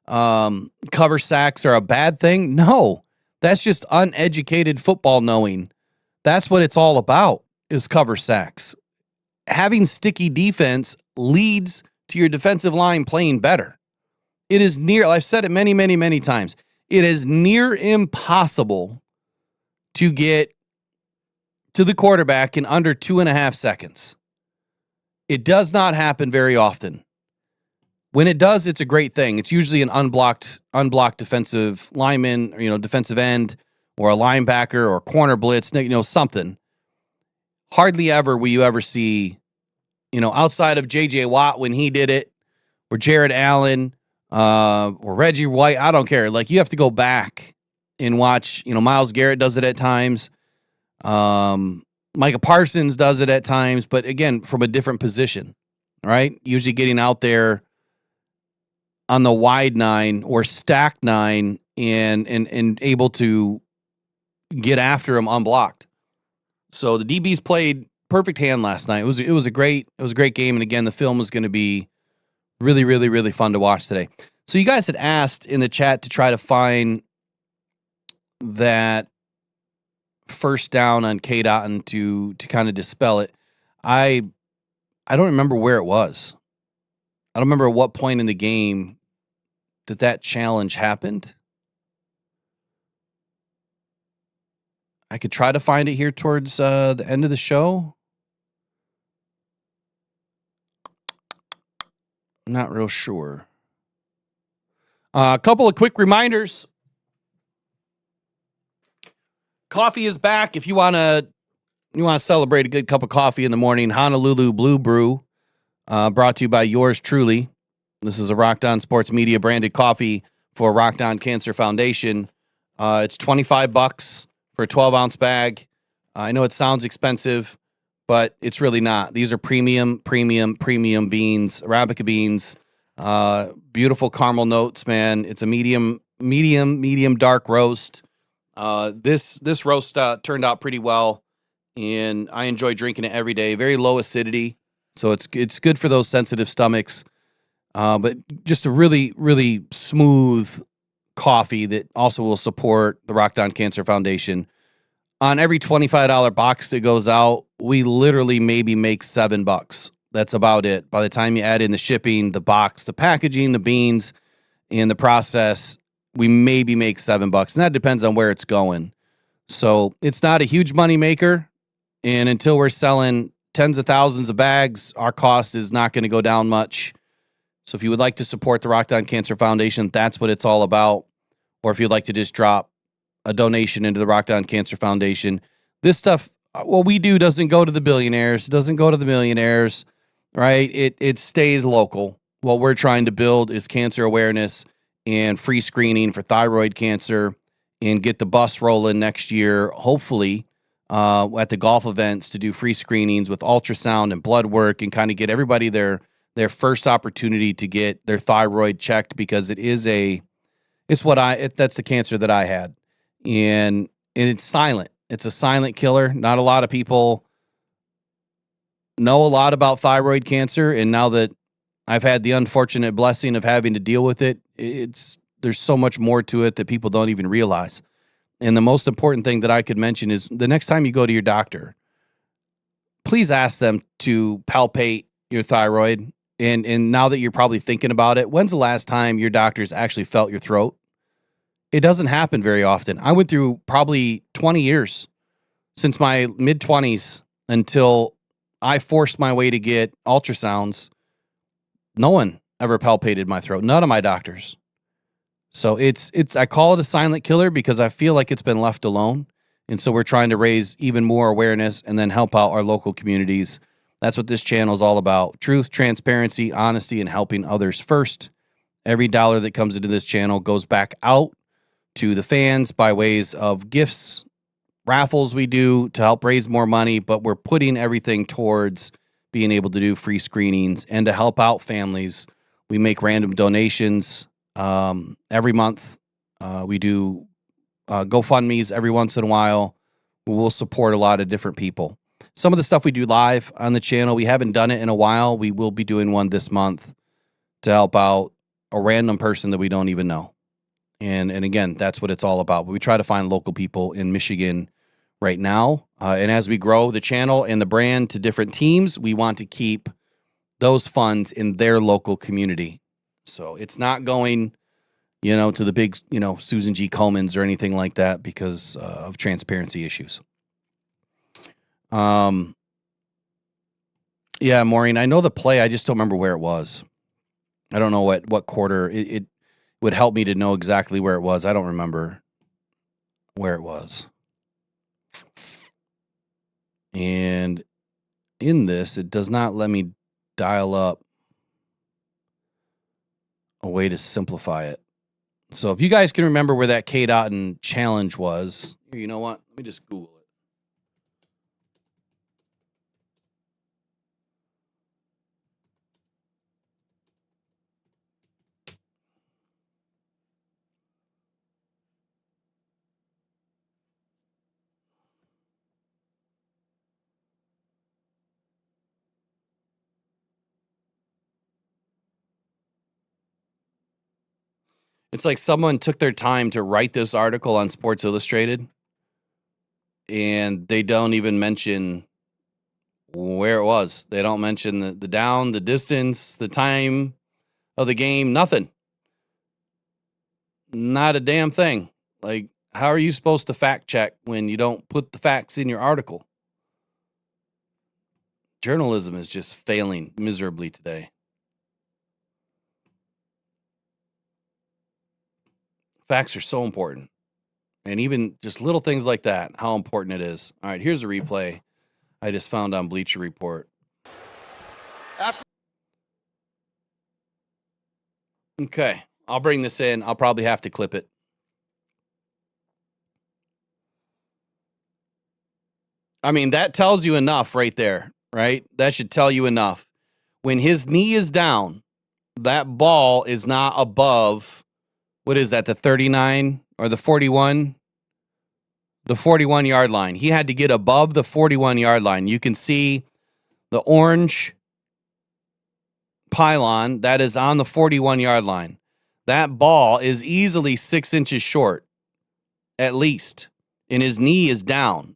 C: cover sacks are a bad thing. No, that's just uneducated football knowing. That's what it's all about, is cover sacks. Having sticky defense leads to your defensive line playing better. It is I've said it many, many, many times. It is near impossible to get to the quarterback in under 2.5 seconds. It does not happen very often. When it does, it's a great thing. It's usually an unblocked defensive lineman, or, defensive end, or a linebacker, or corner blitz, something. Hardly ever will you ever see, outside of J.J. Watt when he did it, or Jared Allen, or Reggie White. I don't care. Like, you have to go back and watch. Myles Garrett does it at times. Micah Parsons does it at times, but again, from a different position, right? Usually getting out there on the wide 9 or stacked 9 and able to get after him unblocked. So the DBs played perfect hand last night. It was a great game, and again, the film was going to be really, really, really fun to watch today. So you guys had asked in the chat to try to find that first down on K-Dot to kind of dispel it. I don't remember where it was. I don't remember at what point in the game that challenge happened. I could try to find it here towards the end of the show. I'm not real sure. A couple of quick reminders. Coffee is back. If you want to celebrate a good cup of coffee in the morning, Honolulu Blue Brew, brought to you by yours truly. This is a Rocked On Sports Media branded coffee for Rocked On Cancer Foundation. It's $25 for a 12-ounce bag. I know it sounds expensive, but it's really not. These are premium beans, Arabica beans. Beautiful caramel notes, man. It's a medium dark roast. This roast turned out pretty well, and I enjoy drinking it every day. Very low acidity, so it's good for those sensitive stomachs. But just a really, really smooth coffee that also will support the Rocked On Cancer Foundation. On every $25 box that goes out, we literally maybe make $7. That's about it. By the time you add in the shipping, the box, the packaging, the beans, and the process, we maybe make $7, and that depends on where it's going. So it's not a huge money maker, and until we're selling tens of thousands of bags, our cost is not going to go down much. So if you would like to support the Rocked On Cancer Foundation, that's what it's all about. Or if you'd like to just drop a donation into the Rocked On Cancer Foundation, this stuff, what we do doesn't go to the billionaires, it doesn't go to the millionaires, right? It stays local. What we're trying to build is cancer awareness and free screening for thyroid cancer, and get the bus rolling next year, hopefully, at the golf events to do free screenings with ultrasound and blood work, and kind of get everybody their first opportunity to get their thyroid checked, because that's the cancer that I had. And it's silent. It's a silent killer. Not a lot of people know a lot about thyroid cancer, and now that I've had the unfortunate blessing of having to deal with it, there's so much more to it that people don't even realize. And the most important thing that I could mention is the next time you go to your doctor, please ask them to palpate your thyroid. And now that you're probably thinking about it, when's the last time your doctors actually felt your throat? It doesn't happen very often. I went through probably 20 years since my mid-20s until I forced my way to get ultrasounds. No one ever palpated my throat. None of my doctors. So I call it a silent killer because I feel like it's been left alone. And so we're trying to raise even more awareness and then help out our local communities. That's what this channel is all about. Truth, transparency, honesty, and helping others first. Every dollar that comes into this channel goes back out to the fans by ways of gifts, raffles we do to help raise more money, but we're putting everything towards being able to do free screenings and to help out families. We make random donations every month. We do GoFundMes every once in a while. We'll support a lot of different people. Some of the stuff we do live on the channel, we haven't done it in a while. We will be doing one this month to help out a random person that we don't even know. And again, that's what it's all about. But we try to find local people in Michigan right now. And as we grow the channel and the brand to different teams, we want to keep those funds in their local community. So it's not going, to the big, Susan G. Komans or anything like that because of transparency issues. Yeah, Maureen, I know the play. I just don't remember where it was. I don't know what quarter. It would help me to know exactly where it was. I don't remember where it was. And in this, it does not let me dial up a way to simplify it. So if you guys can remember where that K-Dot and challenge was, you know what? Let me just Google it. It's like someone took their time to write this article on Sports Illustrated, and they don't even mention where it was. They don't mention the down, the distance, the time of the game, nothing. Not a damn thing. Like, how are you supposed to fact check when you don't put the facts in your article? Journalism is just failing miserably today. Facts are so important. And even just little things like that, how important it is. All right, here's a replay I just found on Bleacher Report. Okay, I'll bring this in. I'll probably have to clip it. I mean, that tells you enough right there, right? That should tell you enough. When his knee is down, that ball is not above, what is that, the 39 or the 41? The 41-yard line. He had to get above the 41-yard line. You can see the orange pylon that is on the 41-yard line. That ball is easily 6 inches short, at least, and his knee is down,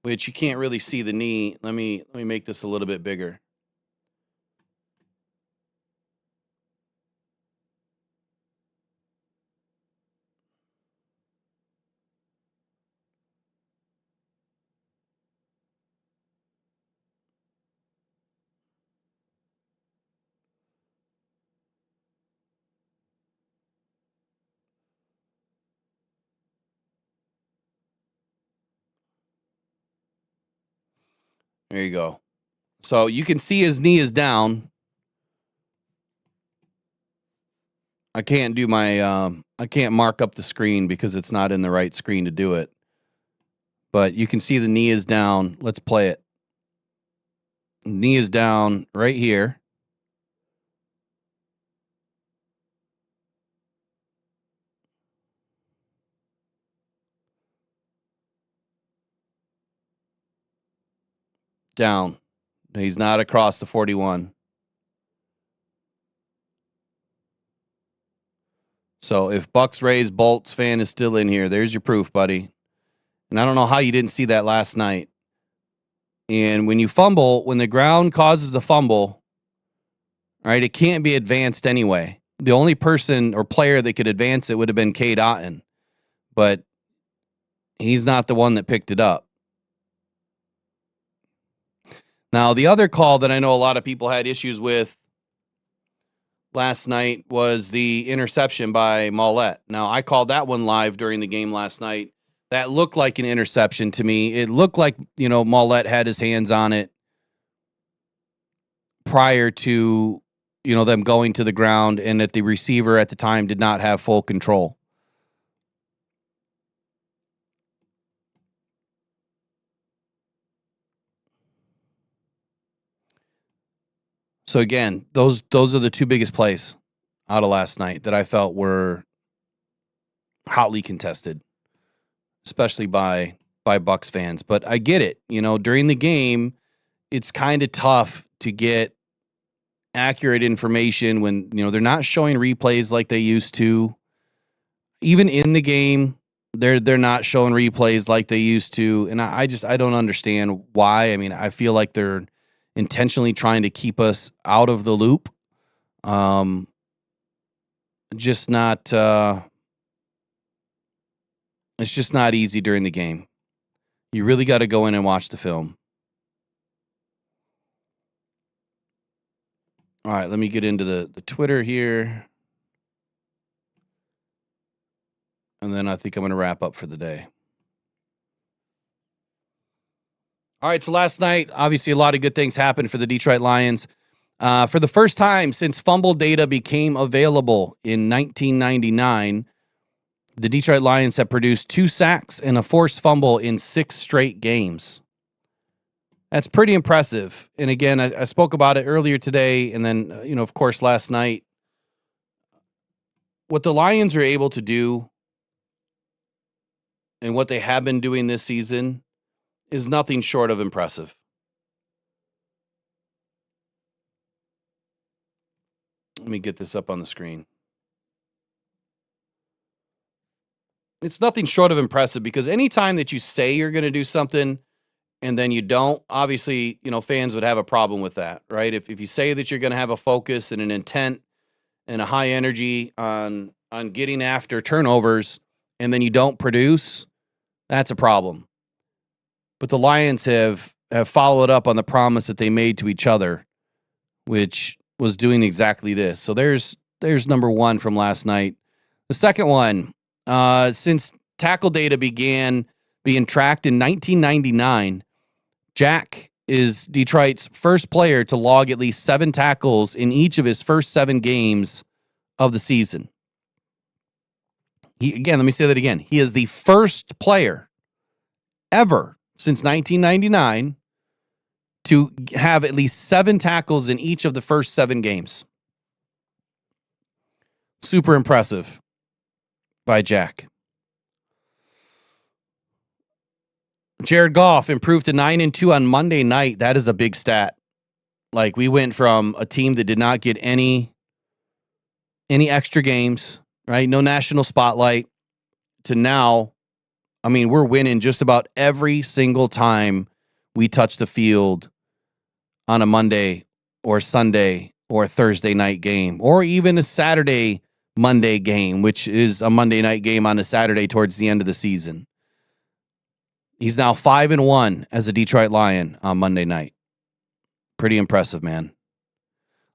C: which you can't really see the knee. Let me make this a little bit bigger. There you go. So you can see his knee is down. I can't do my, I can't mark up the screen because it's not in the right screen to do it. But you can see the knee is down. Let's play it. Knee is down right here. Down. He's not across the 41. So if Bucks Rays Bolts fan is still in here, there's your proof, buddy. And I don't know how you didn't see that last night. And when you fumble, when the ground causes a fumble, right, it can't be advanced anyway. The only person or player that could advance it would have been Cade Otton. But he's not the one that picked it up. Now, the other call that I know a lot of people had issues with last night was the interception by Mollett. Now, I called that one live during the game last night. That looked like an interception to me. It looked like, Mollett had his hands on it prior to, them going to the ground, and that the receiver at the time did not have full control. So again, those are the two biggest plays out of last night that I felt were hotly contested, especially by Bucs fans. But I get it. During the game, it's kind of tough to get accurate information when, they're not showing replays like they used to. Even in the game, they're not showing replays like they used to. And I don't understand why. I mean, I feel like they're intentionally trying to keep us out of the loop. Just not it's just not easy during the game. You really got to go in and watch the film. All right, let me get into the Twitter here. And then I think I'm going to wrap up for the day. All right, so last night, obviously a lot of good things happened for the Detroit Lions. For the first time since fumble data became available in 1999, the Detroit Lions have produced 2 sacks and a forced fumble in 6 straight games. That's pretty impressive. And again, I spoke about it earlier today, and then, of course, last night. What the Lions are able to do and what they have been doing this season is nothing short of impressive. Let me get this up on the screen. It's nothing short of impressive because anytime that you say you're going to do something and then you don't, obviously, fans would have a problem with that, right? If you say that you're going to have a focus and an intent and a high energy on getting after turnovers and then you don't produce, that's a problem. But the Lions have followed up on the promise that they made to each other, which was doing exactly this. So there's number one from last night. The second one, since tackle data began being tracked in 1999, Jack is Detroit's first player to log at least 7 tackles in each of his first 7 games of the season. Let me say that again. He is the first player ever since 1999 to have at least 7 tackles in each of the first 7 games. Super impressive by Jack. Jared Goff improved to 9-2 on Monday night. That is a big stat. Like, we went from a team that did not get any extra games, right? No national spotlight, to now, I mean, we're winning just about every single time we touch the field on a Monday or Sunday or Thursday night game, or even a Saturday Monday game, which is a Monday night game on a Saturday towards the end of the season. He's now 5-1 as a Detroit Lion on Monday night. Pretty impressive, man.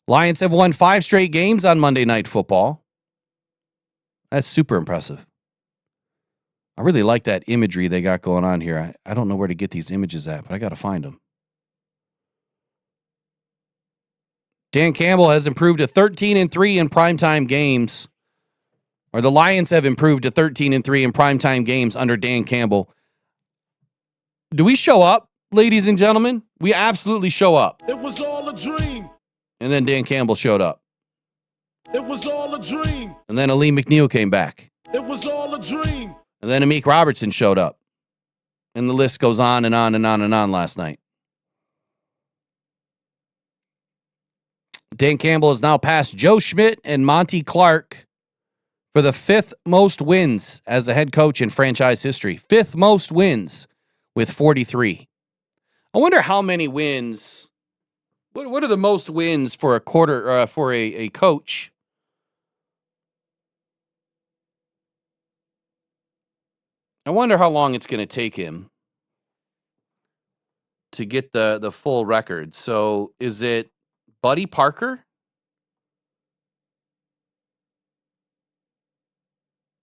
C: Lions have won 5 straight games on Monday Night Football. That's super impressive. I really like that imagery they got going on here. I don't know where to get these images at, but I got to find them. Dan Campbell has improved to 13-3 in primetime games. Or the Lions have improved to 13-3 in primetime games under Dan Campbell. Do we show up, ladies and gentlemen? We absolutely show up.
O: It was all a dream.
C: And then Dan Campbell showed up.
O: It was all a dream.
C: And then Ali McNeel came back.
O: It was all a dream.
C: And then Amik Robertson showed up. And the list goes on and on and on and on last night. Dan Campbell has now passed Joe Schmidt and Monty Clark for the 5th most wins as a head coach in franchise history. 5th most wins with 43. I wonder how many wins. What are the most wins for a coach? I wonder how long it's going to take him to get the full record. So is it Buddy Parker?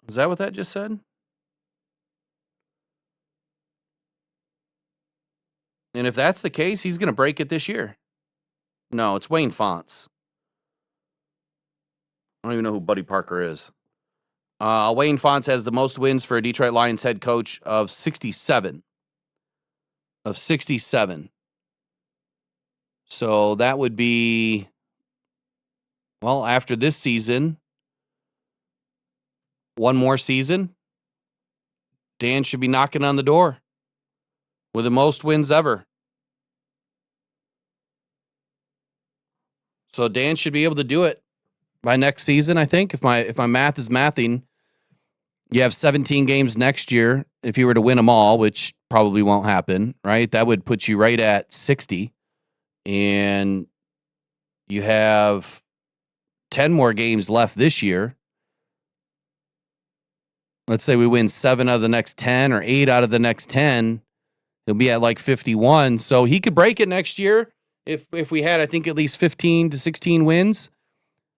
C: Is that what that just said? And if that's the case, he's going to break it this year. No, it's Wayne Fonts. I don't even know who Buddy Parker is. Wayne Fonts has the most wins for a Detroit Lions head coach of 67. So that would be Well, after this season, one more season, Dan should be knocking on the door with the most wins ever. So Dan should be able to do it by next season, I think. If my math is mathing, you have 17 games next year. If you were to win them all, which probably won't happen, right? That would put you right at 60. And you have 10 more games left this year. Let's say we win 7 out of the next 10 or 8 out of the next 10. He'll be at like 51. So he could break it next year if we had, I think, at least 15 to 16 wins.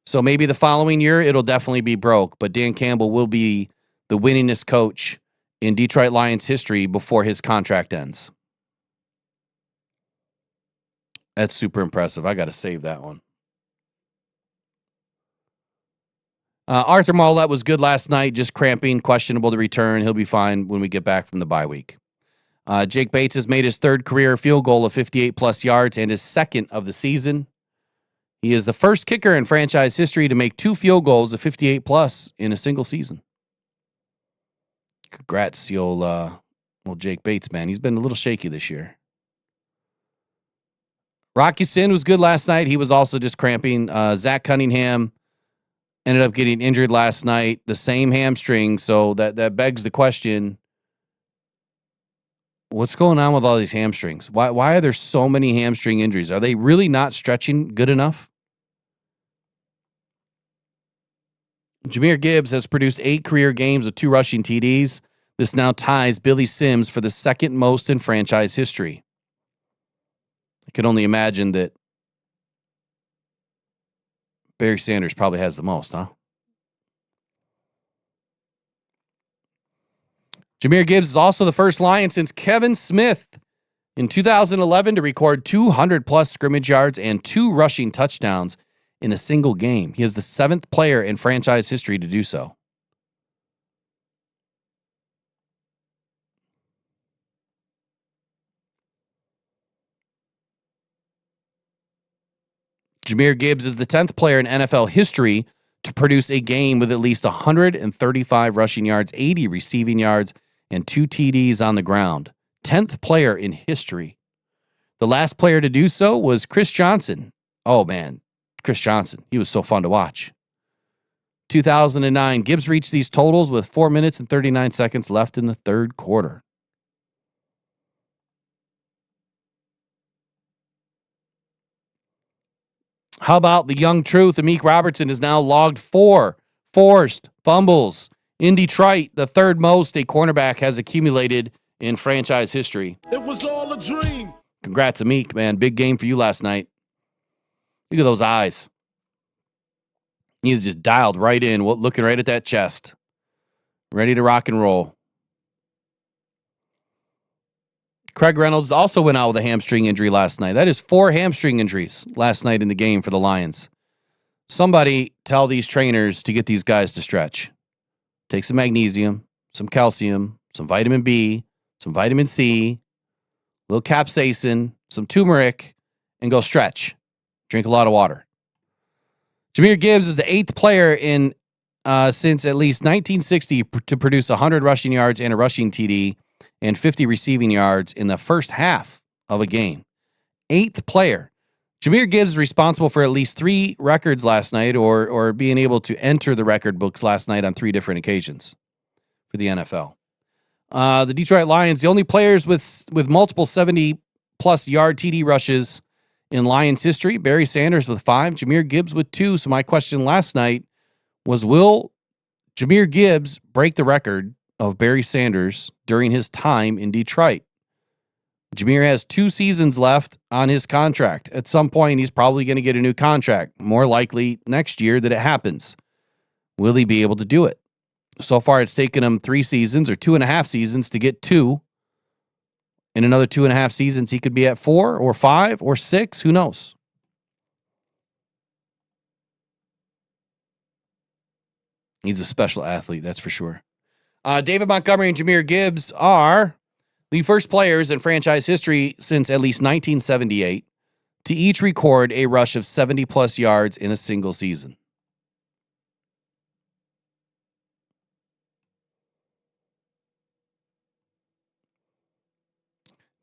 C: So maybe the following year, it'll definitely be broke. But Dan Campbell will be the winningest coach in Detroit Lions history before his contract ends. That's super impressive. I got to save that one. Arthur Mollett was good last night, just cramping, questionable to return. He'll be fine when we get back from the bye week. Jake Bates has made his third career field goal of 58-plus yards and his second of the season. He is the first kicker in franchise history to make 2 field goals of 58-plus in a single season. Congrats, to old Jake Bates, man. He's been a little shaky this year. Rocky Sin was good last night. He was also just cramping. Zach Cunningham ended up getting injured last night, the same hamstring. So that begs the question, what's going on with all these hamstrings? Why are there so many hamstring injuries? Are they really not stretching good enough? Jahmyr Gibbs has produced 8 career games with 2 rushing TDs. This now ties Billy Sims for the second most in franchise history. I can only imagine that Barry Sanders probably has the most, huh? Jahmyr Gibbs is also the first Lion since Kevin Smith in 2011 to record 200-plus scrimmage yards and 2 rushing touchdowns in a single game. He is the 7th player in franchise history to do so. Jahmyr Gibbs is the 10th player in NFL history to produce a game with at least 135 rushing yards, 80 receiving yards, and 2 TDs on the ground. 10th player in history. The last player to do so was Chris Johnson. Oh, man. Chris Johnson. He was so fun to watch. 2009, Gibbs reached these totals with 4 minutes and 39 seconds left in the third quarter. How about the young truth? Amik Robertson has now logged 4 forced fumbles in Detroit, the third most a cornerback has accumulated in franchise history.
O: It was all a dream.
C: Congrats, Amik, man. Big game for you last night. Look at those eyes. He's just dialed right in, looking right at that chest. Ready to rock and roll. Craig Reynolds also went out with a hamstring injury last night. That is 4 hamstring injuries last night in the game for the Lions. Somebody tell these trainers to get these guys to stretch. Take some magnesium, some calcium, some vitamin B, some vitamin C, a little capsaicin, some turmeric, and go stretch. Drink a lot of water. Jahmyr Gibbs is the 8th player in since at least 1960 to produce 100 rushing yards and a rushing TD and 50 receiving yards in the first half of a game. 8th player. Jahmyr Gibbs is responsible for at least 3 records last night or being able to enter the record books last night on 3 different occasions for the NFL. The Detroit Lions, the only players with multiple 70-plus yard TD rushes in Lions history. Barry Sanders with 5, Jahmyr Gibbs with 2. So my question last night was, will Jahmyr Gibbs break the record of Barry Sanders during his time in Detroit? Jahmyr has 2 seasons left on his contract. At some point, he's probably going to get a new contract. More likely next year that it happens. Will he be able to do it? So far, it's taken him 3 seasons or 2.5 seasons to get 2. In another 2.5 seasons, he could be at 4 or 5 or 6. Who knows? He's a special athlete, that's for sure. David Montgomery and Jahmyr Gibbs are the first players in franchise history since at least 1978 to each record a rush of 70-plus yards in a single season.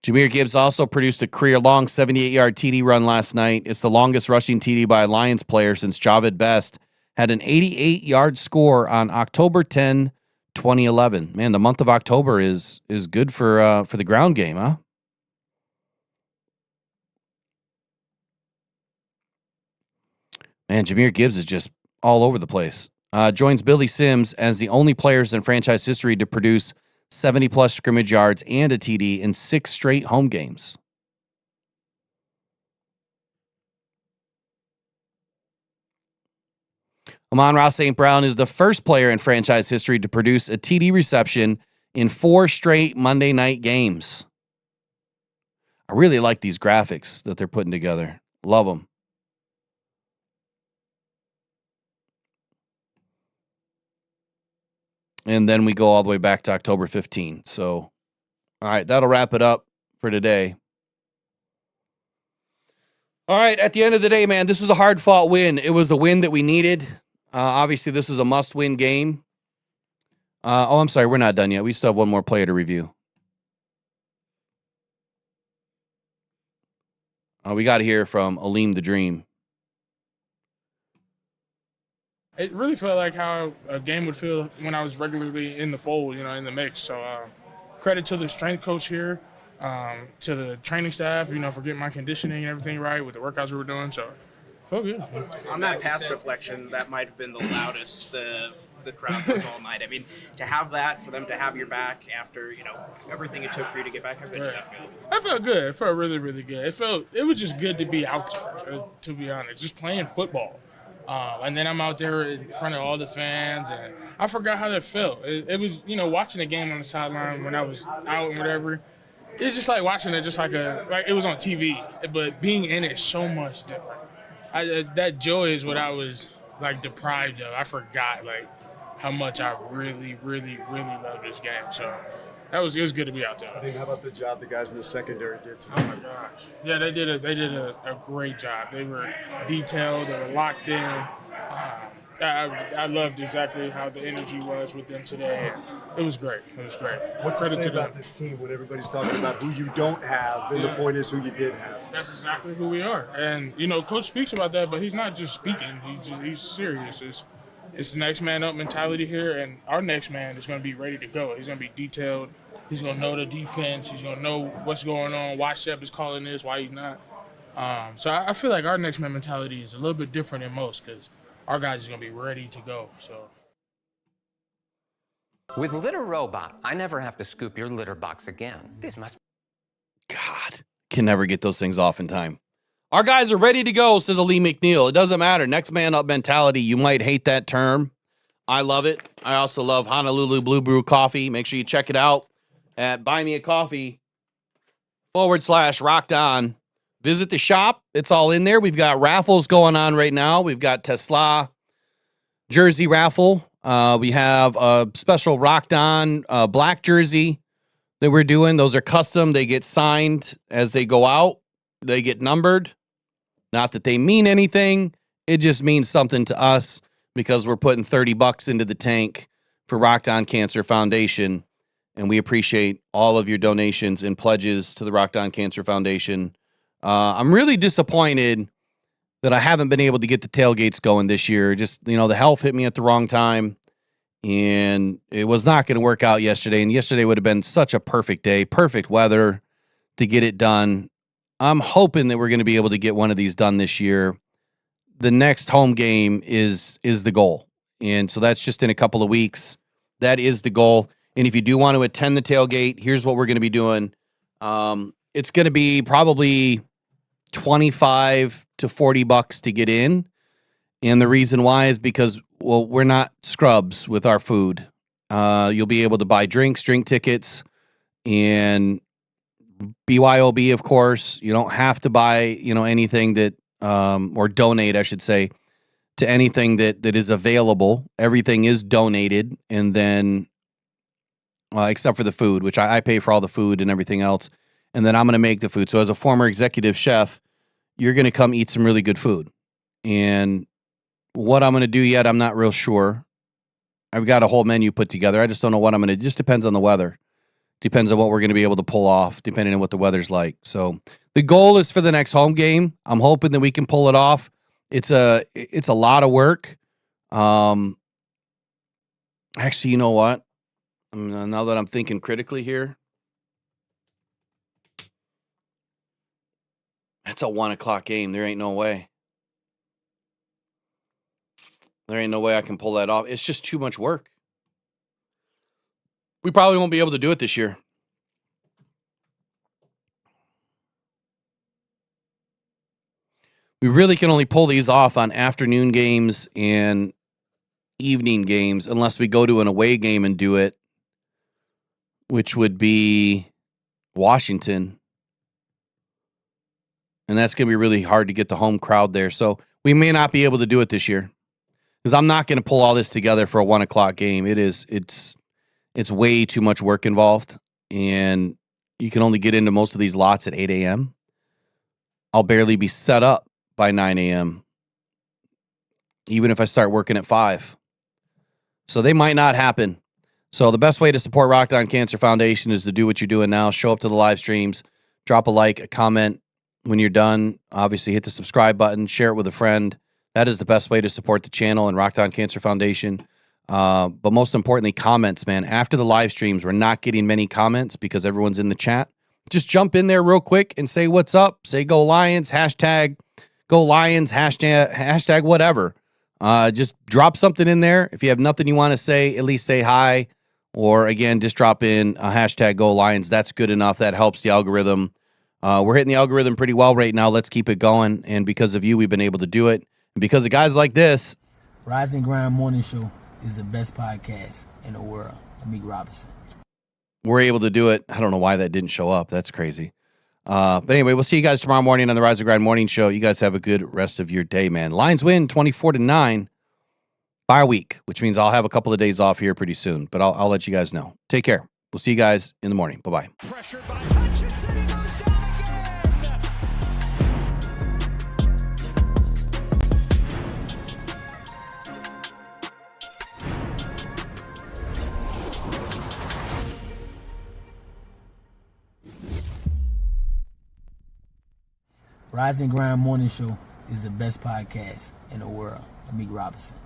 C: Jahmyr Gibbs also produced a career-long 78-yard TD run last night. It's the longest rushing TD by a Lions player since Javid Best had an 88-yard score on October 10, 2011. Man, the month of October is good for the ground game, huh? Man, Jahmyr Gibbs is just all over the place. Joins Billy Sims as the only players in franchise history to produce 70-plus scrimmage yards and a TD in 6 straight home games. Amon-Ra St. Brown is the first player in franchise history to produce a TD reception in 4 straight Monday night games. I really like these graphics that they're putting together. Love them. And then we go all the way back to October 15. So, all right, that'll wrap it up for today. All right, at the end of the day, man, this was a hard-fought win. It was a win that we needed. Obviously, this is a must-win game. I'm sorry, we're not done yet. We still have one more player to review. We got to hear from Aleem the Dream.
A: It really felt like how a game would feel when I was regularly in the fold, in the mix. So credit to the strength coach here, to the training staff, for getting my conditioning and everything right with the workouts we were doing. So felt good.
M: On that pass deflection, that might have been the loudest the crowd was all night. I mean, to have that, for them to have your back after, everything it took for you to get back, how good did that feel?
A: I felt good. It felt really, really good. It was just good to be out there, to be honest, just playing football. And then I'm out there in front of all the fans, and I forgot how that felt. It was, watching the game on the sideline when I was out and whatever. It's just like watching it, just like it was on TV. But being in it is so much different. That joy is what I was deprived of. I forgot how much I really, really, really love this game. So it was good to be out there.
V: I think, how about the job the guys in the secondary did tonight?
A: Oh my gosh. Yeah, they did a great job. They were detailed, they were locked in. I loved exactly how the energy was with them today. It was great.
V: What's it say about this team when everybody's talking about who you don't have, and the point is who you did have?
A: That's exactly who we are. And, Coach speaks about that, but he's not just speaking. He's serious. It's the next man up mentality here, and our next man is going to be ready to go. He's going to be detailed. He's going to know the defense. He's going to know what's going on, why Shep is calling this, why he's not. So I feel like our next man mentality is a little bit different than most because our guys are going to be ready to go. So.
P: With Litter Robot, I never have to scoop your litter box again. This must.
C: God, can never get those things off in time. Our guys are ready to go, says Aleem McNeel. It doesn't matter. Next man up mentality. You might hate that term. I love it. I also love Honolulu Blue Brew Coffee. Make sure you check it out at buymeacoffee.com/rockdown. Visit the shop. It's all in there. We've got raffles going on right now. We've got Tesla jersey raffle. We have a special Rocked On black jersey that we're doing. Those are custom. They get signed as they go out. They get numbered. Not that they mean anything. It just means something to us because we're putting $30 into the tank for Rocked On Cancer Foundation. And we appreciate all of your donations and pledges to the Rocked On Cancer Foundation. I'm really disappointed that I haven't been able to get the tailgates going this year. Just, the health hit me at the wrong time. And it was not going to work out yesterday. And yesterday would have been such a perfect day, perfect weather to get it done. I'm hoping that we're going to be able to get one of these done this year. The next home game is the goal. And so that's just in a couple of weeks. That is the goal. And if you do want to attend the tailgate, here's what we're going to be doing. It's going to be probably $25 to $40 to get in. And the reason why is because, we're not scrubs with our food. You'll be able to buy drink tickets, and BYOB, of course. You don't have to buy, anything that, or donate, I should say, to anything that is available. Everything is donated, and then, except for the food, which I pay for all the food and everything else, and then I'm going to make the food. So as a former executive chef, you're going to come eat some really good food. And what I'm going to do yet, I'm not real sure. I've got a whole menu put together. I just don't know what I'm going to. It just depends on the weather. Depends on what we're going to be able to pull off, depending on what the weather's like. So the goal is for the next home game. I'm hoping that we can pull it off. It's a lot of work. Actually, you know what? Now that I'm thinking critically here, that's a 1:00 game. There ain't no way. There ain't no way I can pull that off. It's just too much work. We probably won't be able to do it this year. We really can only pull these off on afternoon games and evening games unless we go to an away game and do it, which would be Washington. And that's going to be really hard to get the home crowd there. So we may not be able to do it this year because I'm not going to pull all this together for a 1:00 game. It's way too much work involved, and you can only get into most of these lots at 8 a.m. I'll barely be set up by 9 a.m., even if I start working at 5. So they might not happen. So the best way to support Rockhound Cancer Foundation is to do what you're doing now. Show up to the live streams, drop a like, a comment when you're done. Obviously, hit the subscribe button, share it with a friend. That is the best way to support the channel and Rockhound Cancer Foundation. But most importantly, comments, man. After the live streams, we're not getting many comments because everyone's in the chat. Just jump in there real quick and say what's up. Say go Lions, hashtag go Lions, hashtag whatever. Just drop something in there. If you have nothing you want to say, at least say hi. Or again, just drop in a hashtag go Lions. That's good enough. That helps the algorithm. We're hitting the algorithm pretty well right now. Let's keep it going. And because of you, we've been able to do it. And because of guys like this.
B: Rise and Grind Morning Show is the best podcast in the world. Amik Robertson.
C: We're able to do it. I don't know why that didn't show up. That's crazy. But anyway, we'll see you guys tomorrow morning on the Rise and Grind Morning Show. You guys have a good rest of your day, man. Lions win 24-9. Bye week, which means I'll have a couple of days off here pretty soon. But I'll let you guys know. Take care. We'll see you guys in the morning. Bye-bye.
B: Rise and Grind Morning Show is the best podcast in the world. Amik Robertson.